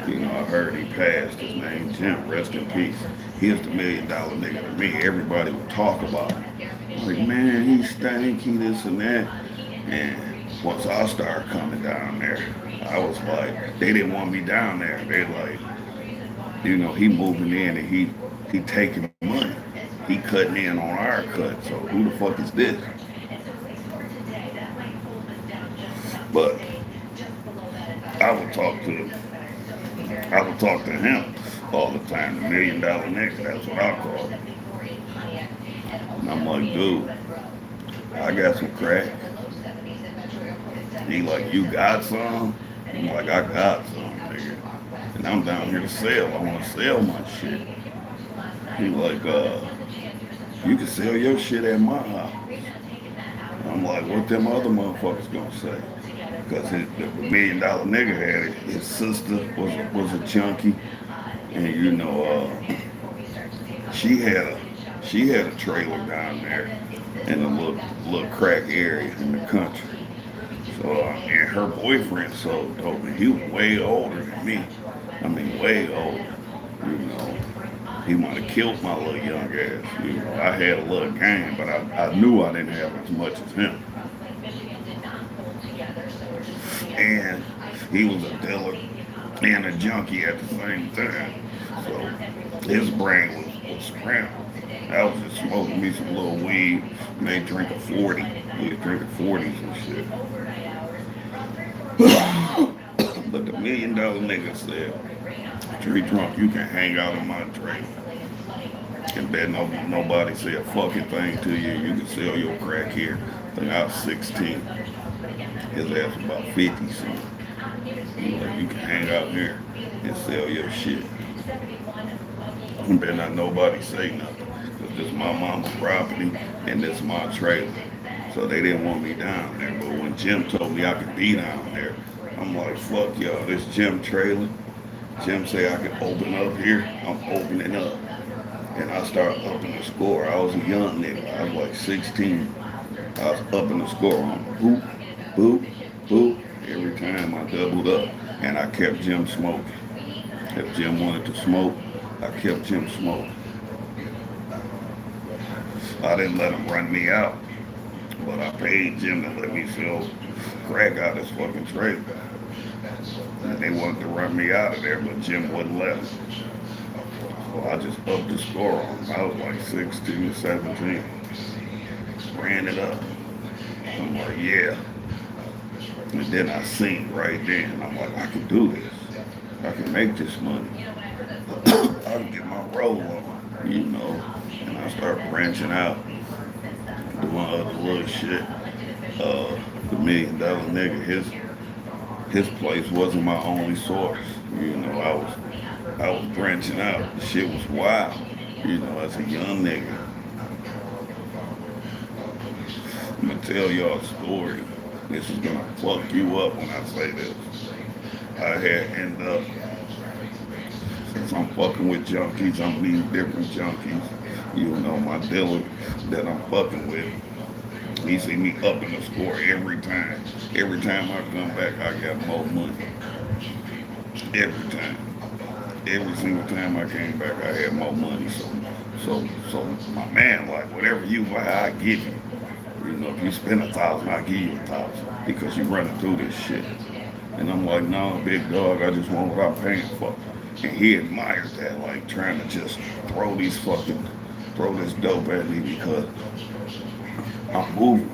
You know, I heard he passed. His name Jim. Rest in peace. He was the $1 Million Nigga to me. Everybody would talk about him. Like, man, he stank, he this and that. And once I started coming down there, I was like, they didn't want me down there. They like, you know, he moving in and he taking money. He cutting in on our cut. So who the fuck is this? But I would talk to him all the time. The $1 Million Nigga, that's what I call him. And I'm like, dude, I got some crack. He like, you got some? I'm like, I got some, nigga. And I'm down here to sell. I want to sell my shit. He like, you can sell your shit at my house. I'm like, what them other motherfuckers gonna say? Because the $1 Million Nigga had it. His sister was a junkie, and you know, she had a trailer down there in a little crack area in the country. So and her boyfriend sold dope, and he was way older than me. I mean, way older. You know, he might have killed my little young ass. You know, I had a little game, but I knew I didn't have as much as him. And he was a dealer and a junkie at the same time. So his brain was scrambled. I was just smoking me some little weed, and they drink a 40. We was drinking 40s and shit. But the $1 Million Nigga said, Treetrunk, you can hang out in my trailer. And bet nobody say a fucking thing to you. You can sell your crack here. I think I was 16. His ass was about 50 something. He was like, you can hang out here and sell your shit. And better not nobody say nothing. Because this is my mama's property and this is my trailer. So they didn't want me down there. But when Jim told me I could be down there, I'm like, fuck y'all, this Jim trailer. Jim say I could open up here, I'm opening up. And I started upping the score. I was a young nigga. I was like 16. I was upping the score on boop, boop, boop. Every time I doubled up. And I kept Jim smoking. If Jim wanted to smoke, I kept Jim smoking. I didn't let him run me out. But I paid Jim to let me sell crack out his fucking trailer. And they wanted to run me out of there, but Jim wouldn't let him. So I just upped the score on him. I was like 16 or 17. Ran it up. I'm like, yeah. And then I seen right then, I'm like, I can do this. I can make this money. I can get my roll on, And I start branching out, doing other little shit. The $1 million nigga, his place wasn't my only source. I was branching out. The shit was wild. As a young nigga, I'm gonna tell y'all a story. This is gonna fuck you up when I say this. I had ended up, since I'm fucking with junkies, I'm meeting different junkies. My dealer that I'm fucking with, he see me up in the score every time. Every time I come back, I got more money. Every time. Every single time I came back, I had more money. So my man, like, whatever you buy, I give you. If you spend 1,000, I give you 1,000 because you running through this shit. And I'm like, no, big dog, I just want what I'm paying for. And he admires that, like trying to just throw this dope at me because I'm moving.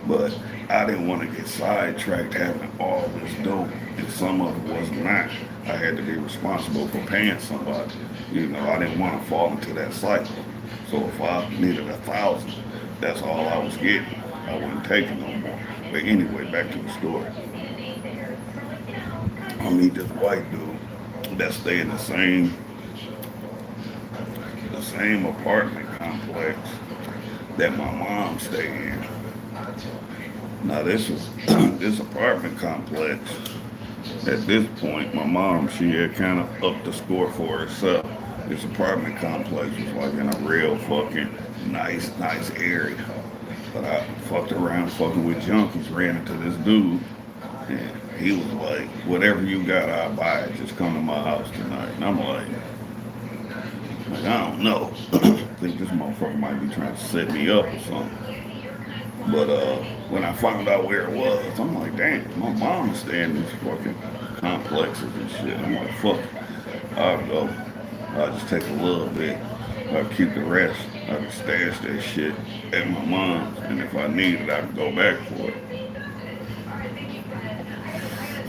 But I didn't want to get sidetracked having all this dope, and some of it was not. I had to be responsible for paying somebody. I didn't want to fall into that cycle. So if I needed 1,000, that's all I was getting. I wasn't taking no more. But anyway, back to the story. I meet this white dude that stay in the same apartment complex that my mom stayed in. Now this apartment complex. At this point, my mom, she had kind of upped the score for herself. This apartment complex was like in a real fucking nice area. But I fucked around fucking with junkies, ran into this dude, and he was like, whatever you got, I'll buy it. Just come to my house tonight. And I'm like, I don't know. I think this motherfucker might be trying to set me up or something. But when I found out where it was, I'm like, damn, my mom is staying in these fucking complexes and shit. I'm like, fuck it. I'll go. I'll just take a little bit. I'll keep the rest. I can stash that shit at my mom's, and if I need it, I can go back for it.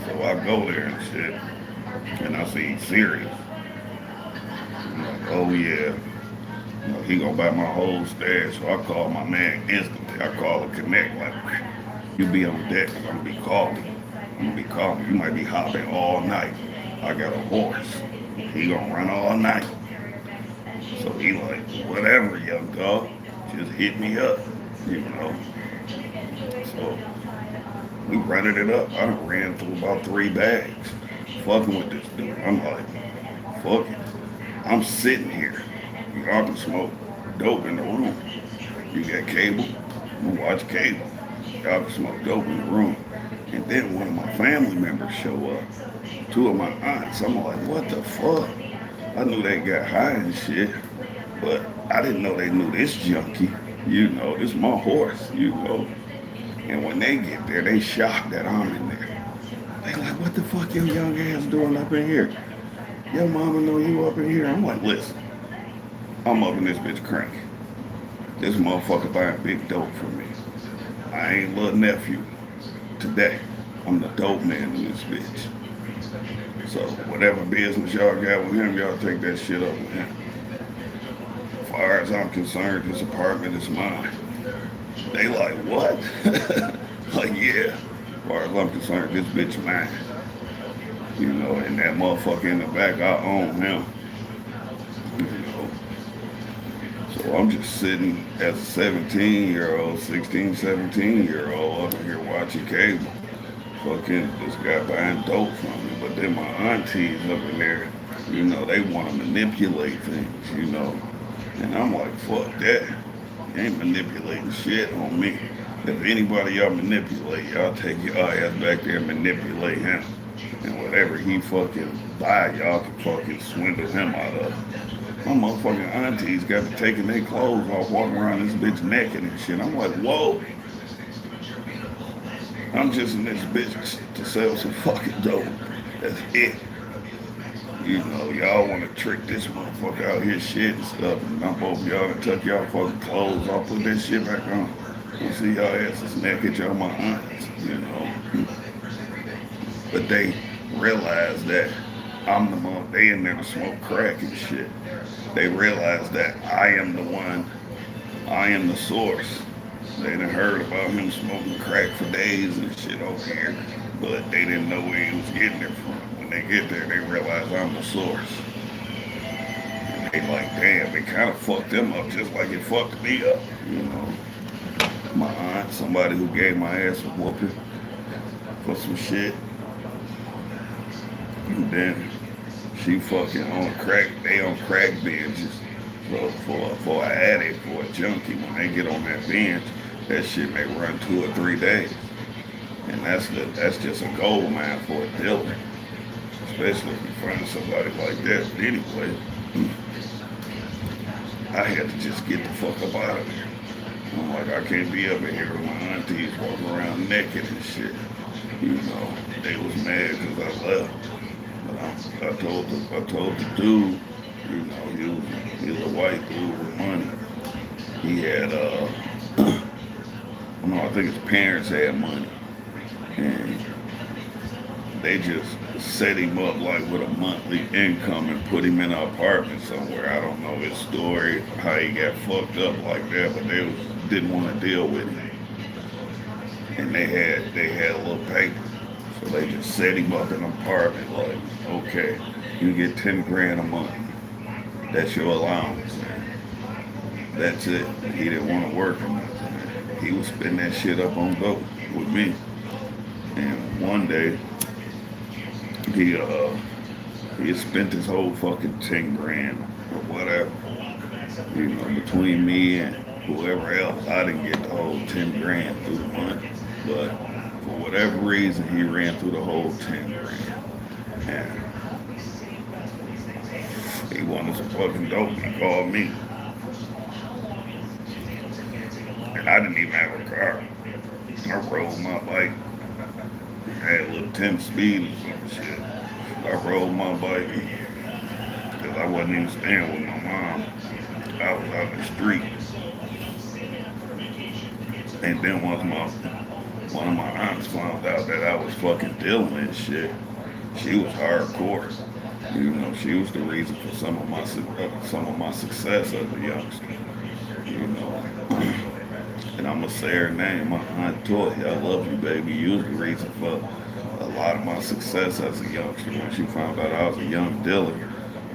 So I go there and shit, and I see he's serious. I'm like, oh yeah. He gonna buy my whole stash, so I call my man instantly. I call a connect, like, you be on deck, I'm gonna be calling. I'm gonna be calling. You might be hopping all night. I got a horse. He gonna run all night. So he like, whatever, young dog, just hit me up, you know. So we running it up. I done ran through about 3 bags, fucking with this dude. I'm like, fuck it. I'm sitting here. Y'all can smoke dope in the room. You got cable, you watch cable. Y'all can smoke dope in the room. And then one of my family members show up. 2 of my aunts. I'm like, what the fuck? I knew they got high and shit, but I didn't know they knew this junkie. You know, this my horse, you know. And when they get there, they shocked that I'm in there. They like, what the fuck your young ass doing up in here? Your mama know you up in here. I'm like, listen, I'm up in this bitch cranking. This motherfucker buying big dope for me. I ain't little nephew. Today, I'm the dope man in this bitch. So whatever business y'all got with him, y'all take that shit up with him. As far as I'm concerned, this apartment is mine. They like, what? Like, yeah. As far as I'm concerned, this bitch mine. You know, and that motherfucker in the back, I own him. You know. So I'm just sitting as a 17-year-old, 16, 17-year-old up here watching cable. Fucking this guy buying dope from me. But then my aunties up in there, you know, they want to manipulate things, you know. And I'm like, fuck that. You ain't manipulating shit on me. If anybody y'all manipulate, y'all take your ass back there and manipulate him. And whatever he fucking buy, y'all can fucking swindle him out of. My motherfucking aunties got to taking their clothes off, walking around this bitch naked and shit. I'm like, whoa. I'm just in this bitch to sell some fucking dope. That's it. You know, y'all want to trick this motherfucker out here shit and stuff. And I'm both y'all to tuck y'all fucking clothes off, put that shit back on. You see y'all asses naked, y'all my aunts. you know. But they realize that I'm the one, they in there to smoke crack and shit. They realize that I am the one, I am the source. They done heard about him smoking crack for days and shit over here, but they didn't know where he was getting it from. When they get there, they realize I'm the source. And they like, damn, it kind of fucked them up just like it fucked me up, you know. My aunt, somebody who gave my ass a whooping for some shit, and then she fucking on crack, they on crack binges. So for an addict, for a junkie, when they get on that binge, that shit may run 2 or 3 days. And that's just a gold mine for a dealer. Especially if you find somebody like that. But anyway, I had to just get the fuck up out of there. I'm like, I can't be up in here with my aunties walking around naked and shit. You know, they was mad because I left. But I told the dude, you know, he was a white dude with money. He had, I think his parents had money. And they just set him up like with a monthly income and put him in an apartment somewhere. I don't know his story, how he got fucked up like that, but didn't want to deal with him. And they had a little paper. So they just set him up in an apartment like, okay, you get 10 grand a month. That's your allowance. That's it. He didn't want to work or nothing. He was spending that shit up on dope with me. And one day, he had spent his whole fucking 10 grand or whatever. You know, between me and whoever else, I didn't get the whole 10 grand through the month. But for whatever reason, he ran through the whole 10 grand. And he wanted some fucking dope. He called me. And I didn't even have a car. I rode my bike. I had a little 10 speed or some shit. I rode my bike because I wasn't even staying with my mom. I was out in the street. And then once one of my aunts found out that I was fucking dealing and shit, she was hardcore. You know, she was the reason for some of my success as a youngster. You know, and I'm gonna say her name, my aunt Toy. I love you, baby. You was the reason for a lot of my success as a youngster. When she found out I was a young dealer,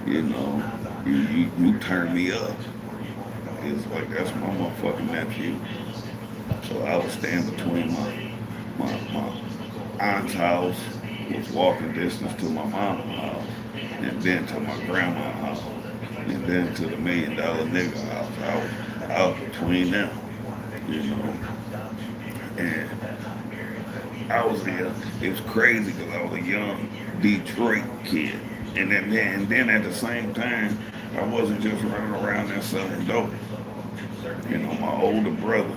you know, you turned me up. It's like that's my motherfucking nephew. So I was staying between my aunt's house, was walking distance to my mama's house, and then to my grandma's house, and then to the $1 million nigga house. I was between them, you know. And it was crazy because I was a young Detroit kid. And then at the same time, I wasn't just running around there selling dope. You know, my older brother,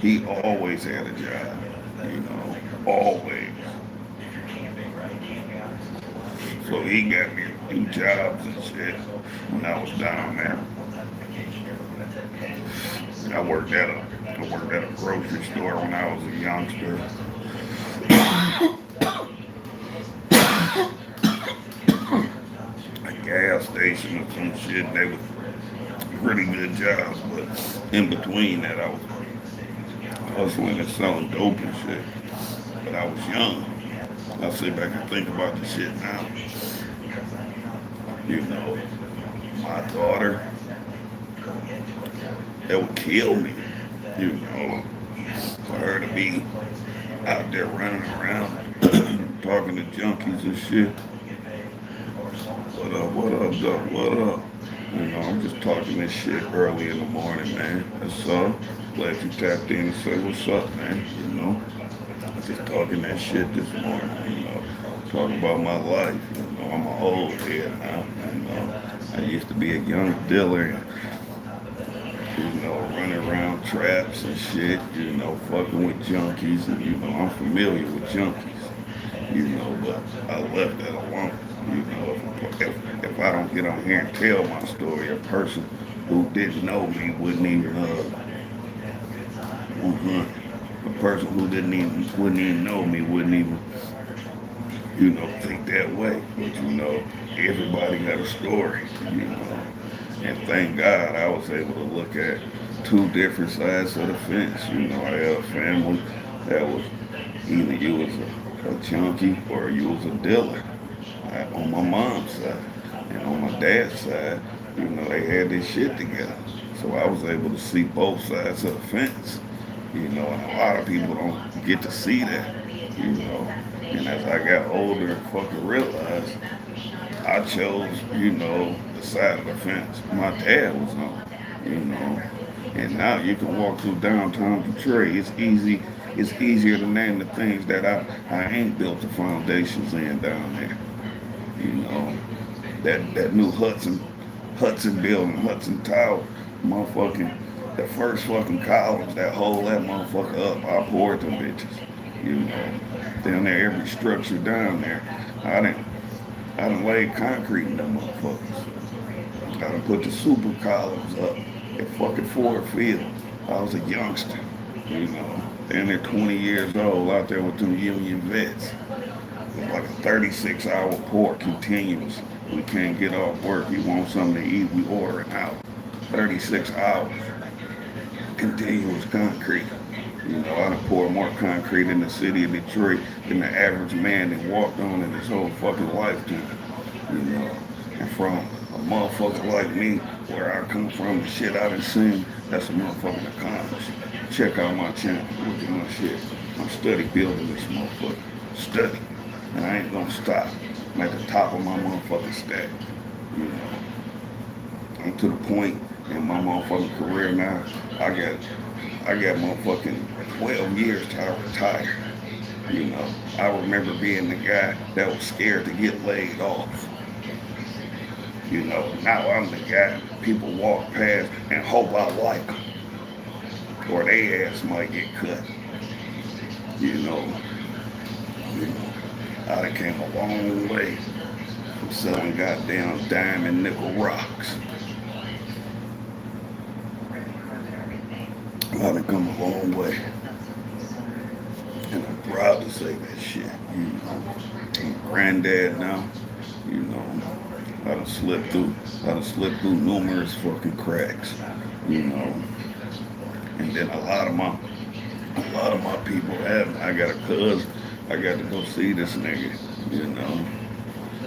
he always had a job, you know, always. So he got me a few jobs and shit when I was down there. I worked at a grocery store when I was a youngster. A gas station or some shit. They were pretty good jobs, but in between that, I was hustling and selling dope and shit. But I was young. I sit back and think about the shit now. You know, my daughter, it would kill me, you know, for her to be out there running around talking to junkies and shit. What up, Doc? What up? You know, I'm just talking this shit early in the morning, man. That's all. Glad you tapped in and said what's up, man. You know, I'm just talking that shit this morning, you know, talking about my life. You know, I'm an old head now. You know, I used to be a young dealer, you know, running around traps and shit, you know, fucking with junkies, and you know, I'm familiar with junkies, you know, but I left that alone. You know, if I don't get on here and tell my story, a person who didn't know me wouldn't even a person who wouldn't even know me wouldn't even, think that way. But everybody got a story, And thank God I was able to look at two different sides of the fence. I had a family that was either you was a junkie or you was a dealer on my mom's side. And on my dad's side, they had this shit together. So I was able to see both sides of the fence. And a lot of people don't get to see that. And as I got older and fucking realized, I chose, the side of the fence my dad was on, you know. And now you can walk through downtown Detroit. It's easier to name the things that I ain't built the foundations in down there. You know, that new Hudson building, Hudson Tower, motherfucking the first fucking columns that hold that motherfucker up. I poured them bitches. Down there, every structure down there, I didn't I done laid concrete in them motherfuckers. I done put the super columns up at fucking Ford Field. I was a youngster, you know. And they're 20 years old out there with them union vets. It's like a 36-hour pour continuous. We can't get off work. You want something to eat, we order it out. 36 hours. Continuous concrete. I done poured more concrete in the city of Detroit than the average man that walked on in his whole fucking lifetime. You know. And from a motherfucker like me, where I come from, the shit I done seen, that's a motherfucking accomplishment. Check out my channel. Look at my shit. I'm steady building this motherfucker. Steady. And I ain't gonna stop. I'm at the top of my motherfucking stack. You know. I'm to the point in my motherfucking career now, I got motherfucking 12 years till I retire. I remember being the guy that was scared to get laid off. Now I'm the guy people walk past and hope I like them. Or they ass might get cut. You know, I done came a long way from selling goddamn diamond nickel rocks. I done come a long way. And I'm proud to say that shit. I'm a granddad now. I done slipped through numerous fucking cracks. And then a lot of my people haven't. I got a cousin. I got to go see this nigga.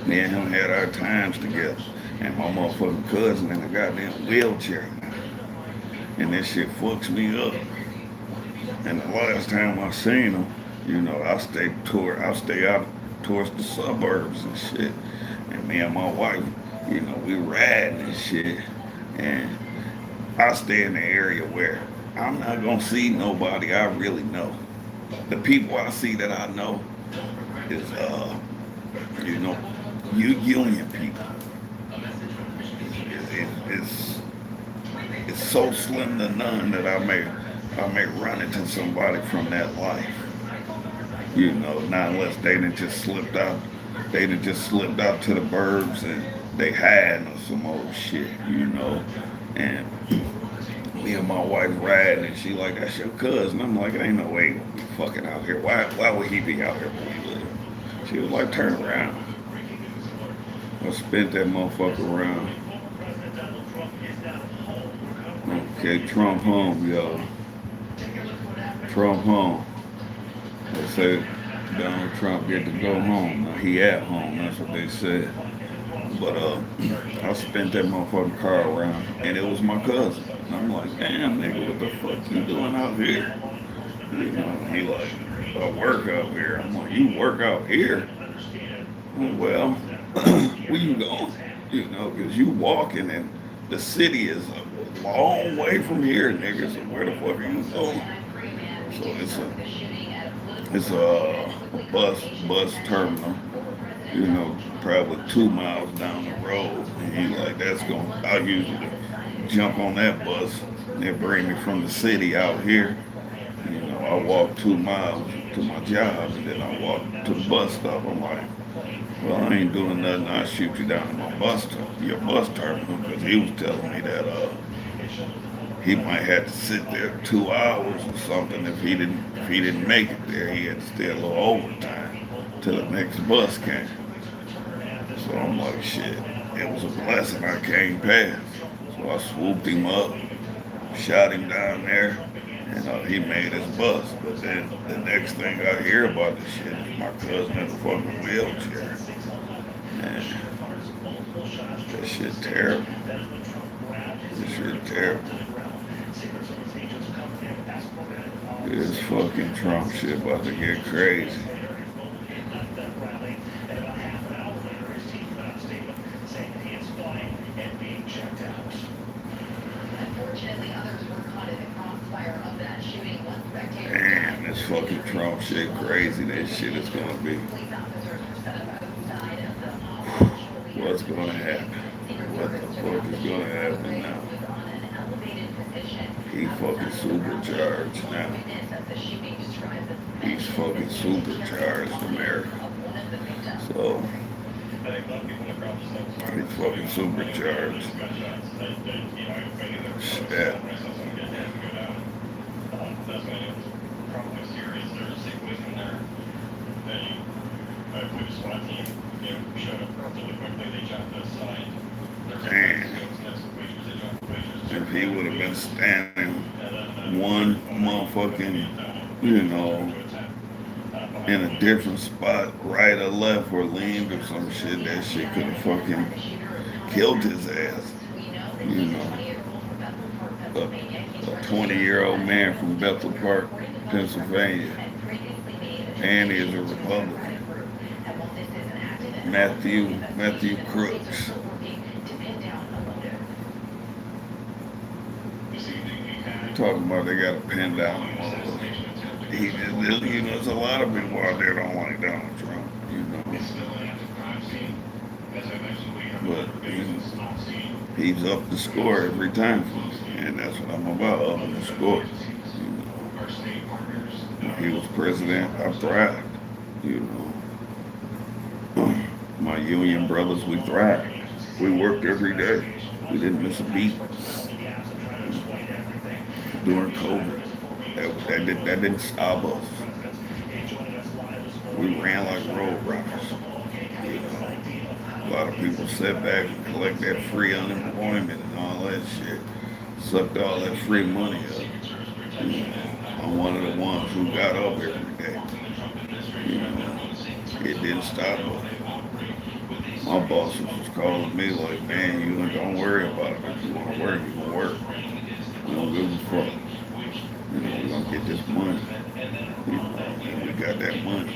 Me and him had our times together. And my motherfucking cousin in a goddamn wheelchair now. And this shit fucks me up. And the last time I seen him, I stay out towards the suburbs and shit. And me and my wife, we riding and shit. And I stay in the area where I'm not gonna see nobody I really know. The people I see that I know is union people. It's so slim to none that I may run into somebody from that life. Not unless they done just slipped out. They done just slipped out to the burbs and they hiding or some old shit, And me and my wife riding and she like, that's your cousin. I'm like, ain't no way he gonna be fucking out here. Why would he be out here where we live? She was like, turn around. I spent that motherfucker around. Okay, Trump home, y'all. Trump home. They say Donald Trump get to go home. Now he at home, that's what they said. But I spent that motherfucking car around and it was my cousin. And I'm like, damn nigga, what the fuck you doing out here? He like, I work out here. I'm like, you work out here? Well, where you going? Because you walking and the city is a long way from here, nigga. So where the fuck are you going? So it's a bus terminal, probably 2 miles down the road. And he like, I usually jump on that bus and they bring me from the city out here. I walk 2 miles to my job and then I walk to the bus stop. I'm like, well, I ain't doing nothing. I'll shoot you down to your bus terminal, because he was telling me that he might have to sit there 2 hours or something if he didn't make it there. He had to stay a little overtime till the next bus came. So I'm like, shit, it was a blessing I came past. So I swooped him up, shot him down there, and he made his bus. But then the next thing I hear about this shit is my cousin in a fucking wheelchair. Man, that shit terrible. This shit terrible. This fucking Trump shit about to get crazy. Man, this fucking Trump shit crazy. That shit is gonna be. What's gonna happen? What the fuck is gonna happen now? He fucking supercharged now. He's fucking supercharged America. So he's fucking supercharged. Shit. Man, if he would have been standing one motherfucking, in a different spot, right or left or leaned or some shit, that shit could have fucking killed his ass. You know, a 20-year-old man from Bethel Park, Pennsylvania, and he's a Republican. Matthew Crooks. Talking about they got a pen down. He just, there's a lot of people out there don't like Donald Trump, But he's up the score every time for me, and that's what I'm about, upping the score. When he was president, I thrived, My union brothers, we thrived. We worked every day. We didn't miss a beat. During COVID, that didn't stop us. We ran like road runners. A lot of people sat back and collect that free unemployment and all that shit. Sucked all that free money up. I'm one of the ones who got up every day. It didn't stop us. My bosses was calling me like, man, you don't worry about it. If you want to work, you can work. We don't give a fuck. We're gonna get this money. And we got that money.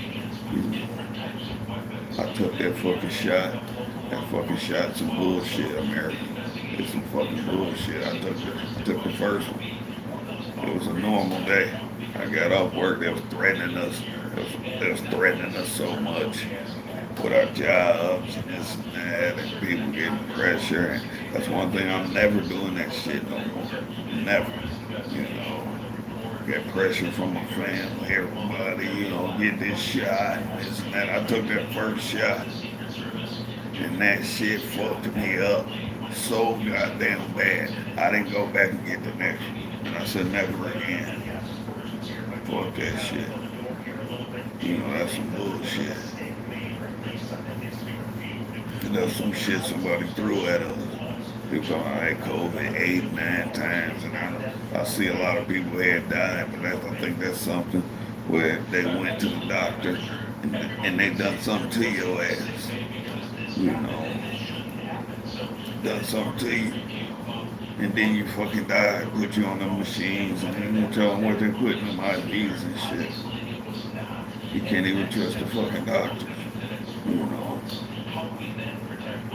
I took that fucking shot. That fucking shot some bullshit, America. It's some fucking bullshit. I took the first one. It was a normal day. I got off work. They was threatening us. They was threatening us so much with our jobs and this and that, and people getting pressure. And that's one thing, I'm never doing that shit no more. Never. Get pressure from my family, everybody, get this shot, and this and that. I took that first shot, and that shit fucked me up so goddamn bad. I didn't go back and get the next one. And I said, never again. Fuck that shit. That's some bullshit. And that's some shit somebody threw at us. People talking about COVID 8, 9 times, and I see a lot of people had died, but I think that's something where they went to the doctor and they done something to your ass. Done something to you. And then you fucking die, put you on the machines, and then you tell them what they put in them IVs and shit. You can't even trust the fucking doctors.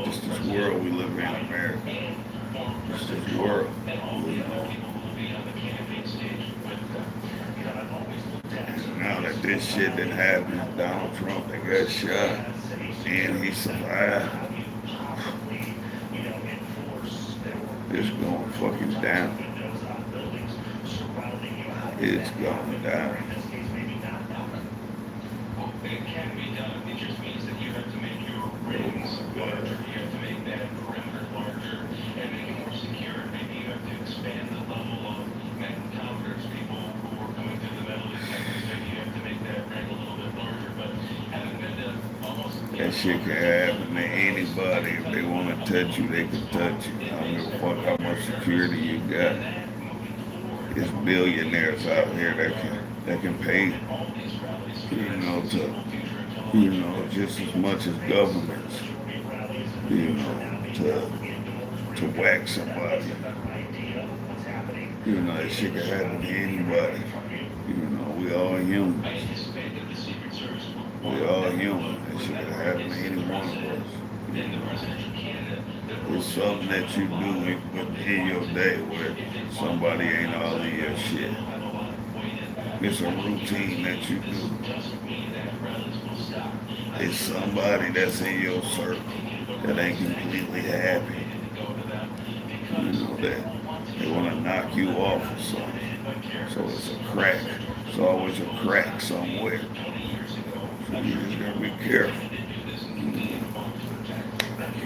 Just this world we live in America. Just this world. And now that this shit didn't happen, Donald Trump, they got shot, and he survived. It's going fucking down. It's going down. It can be done. It just means that you have to make your rings larger. You have to make that perimeter larger and make it more secure. Maybe you have to expand the level of shit can happen to anybody. If they want to touch you, they can touch you. I don't give a fuck how much security you got. There's billionaires out here that can pay, just as much as governments, to whack somebody. That shit can happen to anybody. We all humans. We all human. That shit can happen to any one of us. It's something that you do within your day where somebody ain't all in your shit. It's a routine that you do. It's somebody that's in your circle that ain't completely happy. That they want to knock you off or something. So it's a crack. It's always a crack somewhere. So you just gotta be careful.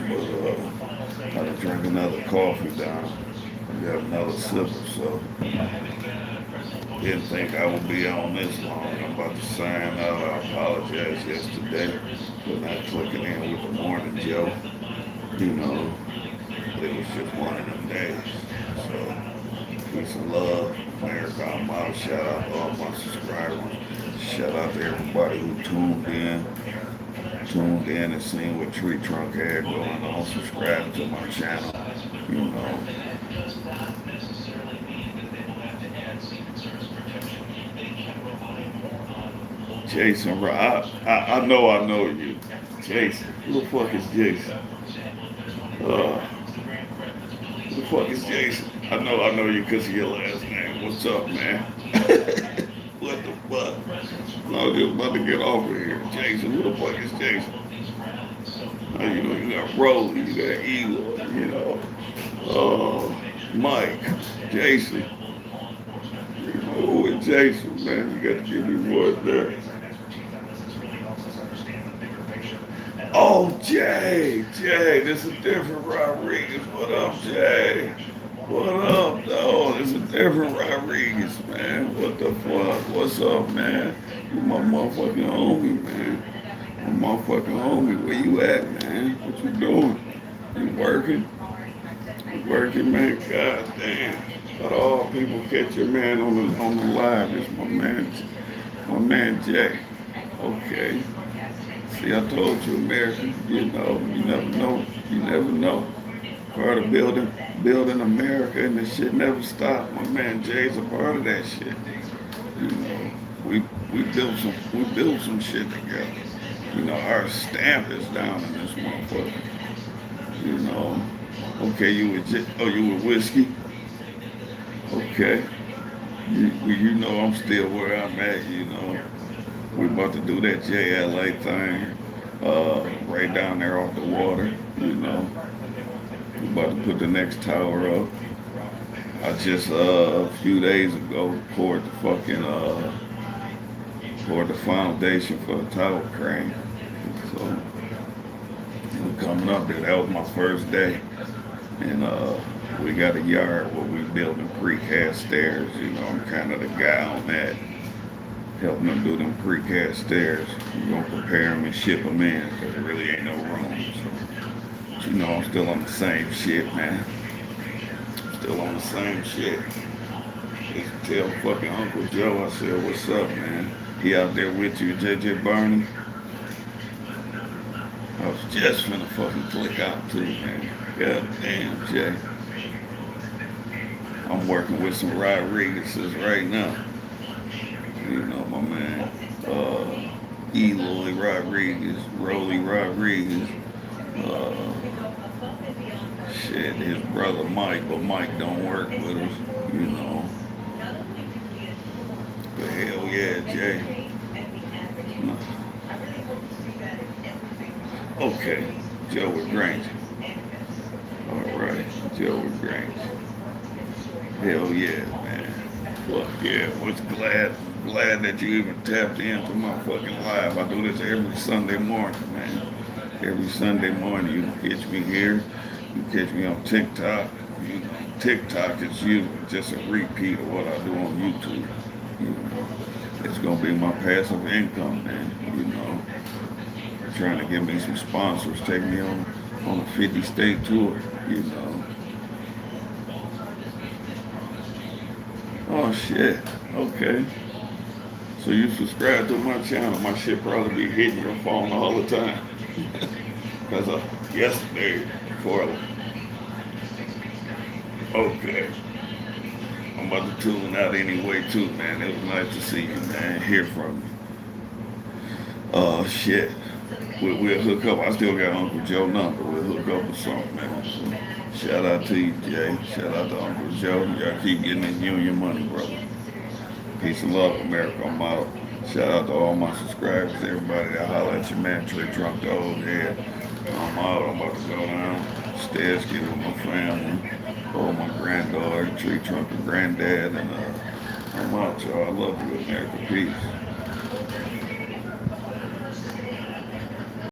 But I gotta drink another coffee down. I got another sipper, so didn't think I would be on this long. I'm about to sign out. I apologize yesterday for not clicking in with the morning Joe. It was just one of them days. So, peace and love. America, I'm out. Shout out to all my subscribers. Shout out to everybody who tuned in and seen what Treetrunk had going on. Subscribe to my channel. Jason, I know you. Jason, who the fuck is Jason? Who the fuck is Jason? I know you because of your last name. What's up, man? What the fuck? No, just about to get off of here. Jason, who the fuck is Jason? You got Rolly, you got Eloy, Mike, Jason. Who is Jason, man? You got to give me more there. Oh, Jay, this is a different Rodriguez. What up, Jay? What up, though? This is a different Rodriguez, man. What the fuck? What's up, man? You my motherfucking homie, man. My motherfucking homie. Where you at, man? What you doing? You working? You working, man? God damn. But all people catch your man on the live. It's my man Jay. Okay. See, I told you, America, you never know. You never know. Part of building America, and this shit never stopped. My man Jay's a part of that shit. We built some shit together. Our stamp is down in this motherfucker. Okay, you with whiskey? Okay. I'm still where I'm at, We about to do that JLA thing, right down there off the water, We about to put the next tower up. I just, a few days ago, poured the foundation for the tower crane. So, coming up there, that was my first day. And, we got a yard where we building precast stairs, I'm kind of the guy on that. Helping them do them precast stairs. We're gonna prepare them and ship them in because there really ain't no room. So, I'm still on the same shit, man. Still on the same shit. Just tell fucking Uncle Joe, I said, what's up, man? He out there with you, JJ Barney? I was just finna fucking click out too, man. God damn, Jay. I'm working with some Rodriguez's right now. My man, Eloy Rodriguez, Rolly Rodriguez, his brother Mike, but Mike don't work with us, But hell yeah, Jay. Okay, Joe with Granger. All right, Joe with Granger. Hell yeah, man. Fuck yeah, was glad that you even tapped into my fucking live. I do this every Sunday morning, man. Every Sunday morning, you can catch me here. You can catch me on TikTok. TikTok is usually just a repeat of what I do on YouTube. It's gonna be my passive income, man. trying to get me some sponsors, take me on a 50-state tour, you know. Oh shit. Okay. So you subscribe to my channel. My shit probably be hitting your phone all the time. Cause yesterday, Carla. Okay. I'm about to tune out anyway too, man. It was nice to see you, man. Hear from you. Shit. We'll hook up. I still got Uncle Joe number. We'll hook up with something, man. So, shout out to you, Jay. Shout out to Uncle Joe. Y'all keep getting this union money, brother. Peace and love, America. I'm out. Shout out to all my subscribers, everybody that holler at your man, Treetrunk, the old head. I'm out. I'm about to go down stairs, get with my family. Oh, my granddaughter, Treetrunk, and granddad. And I'm out, y'all. I love you, America. Peace.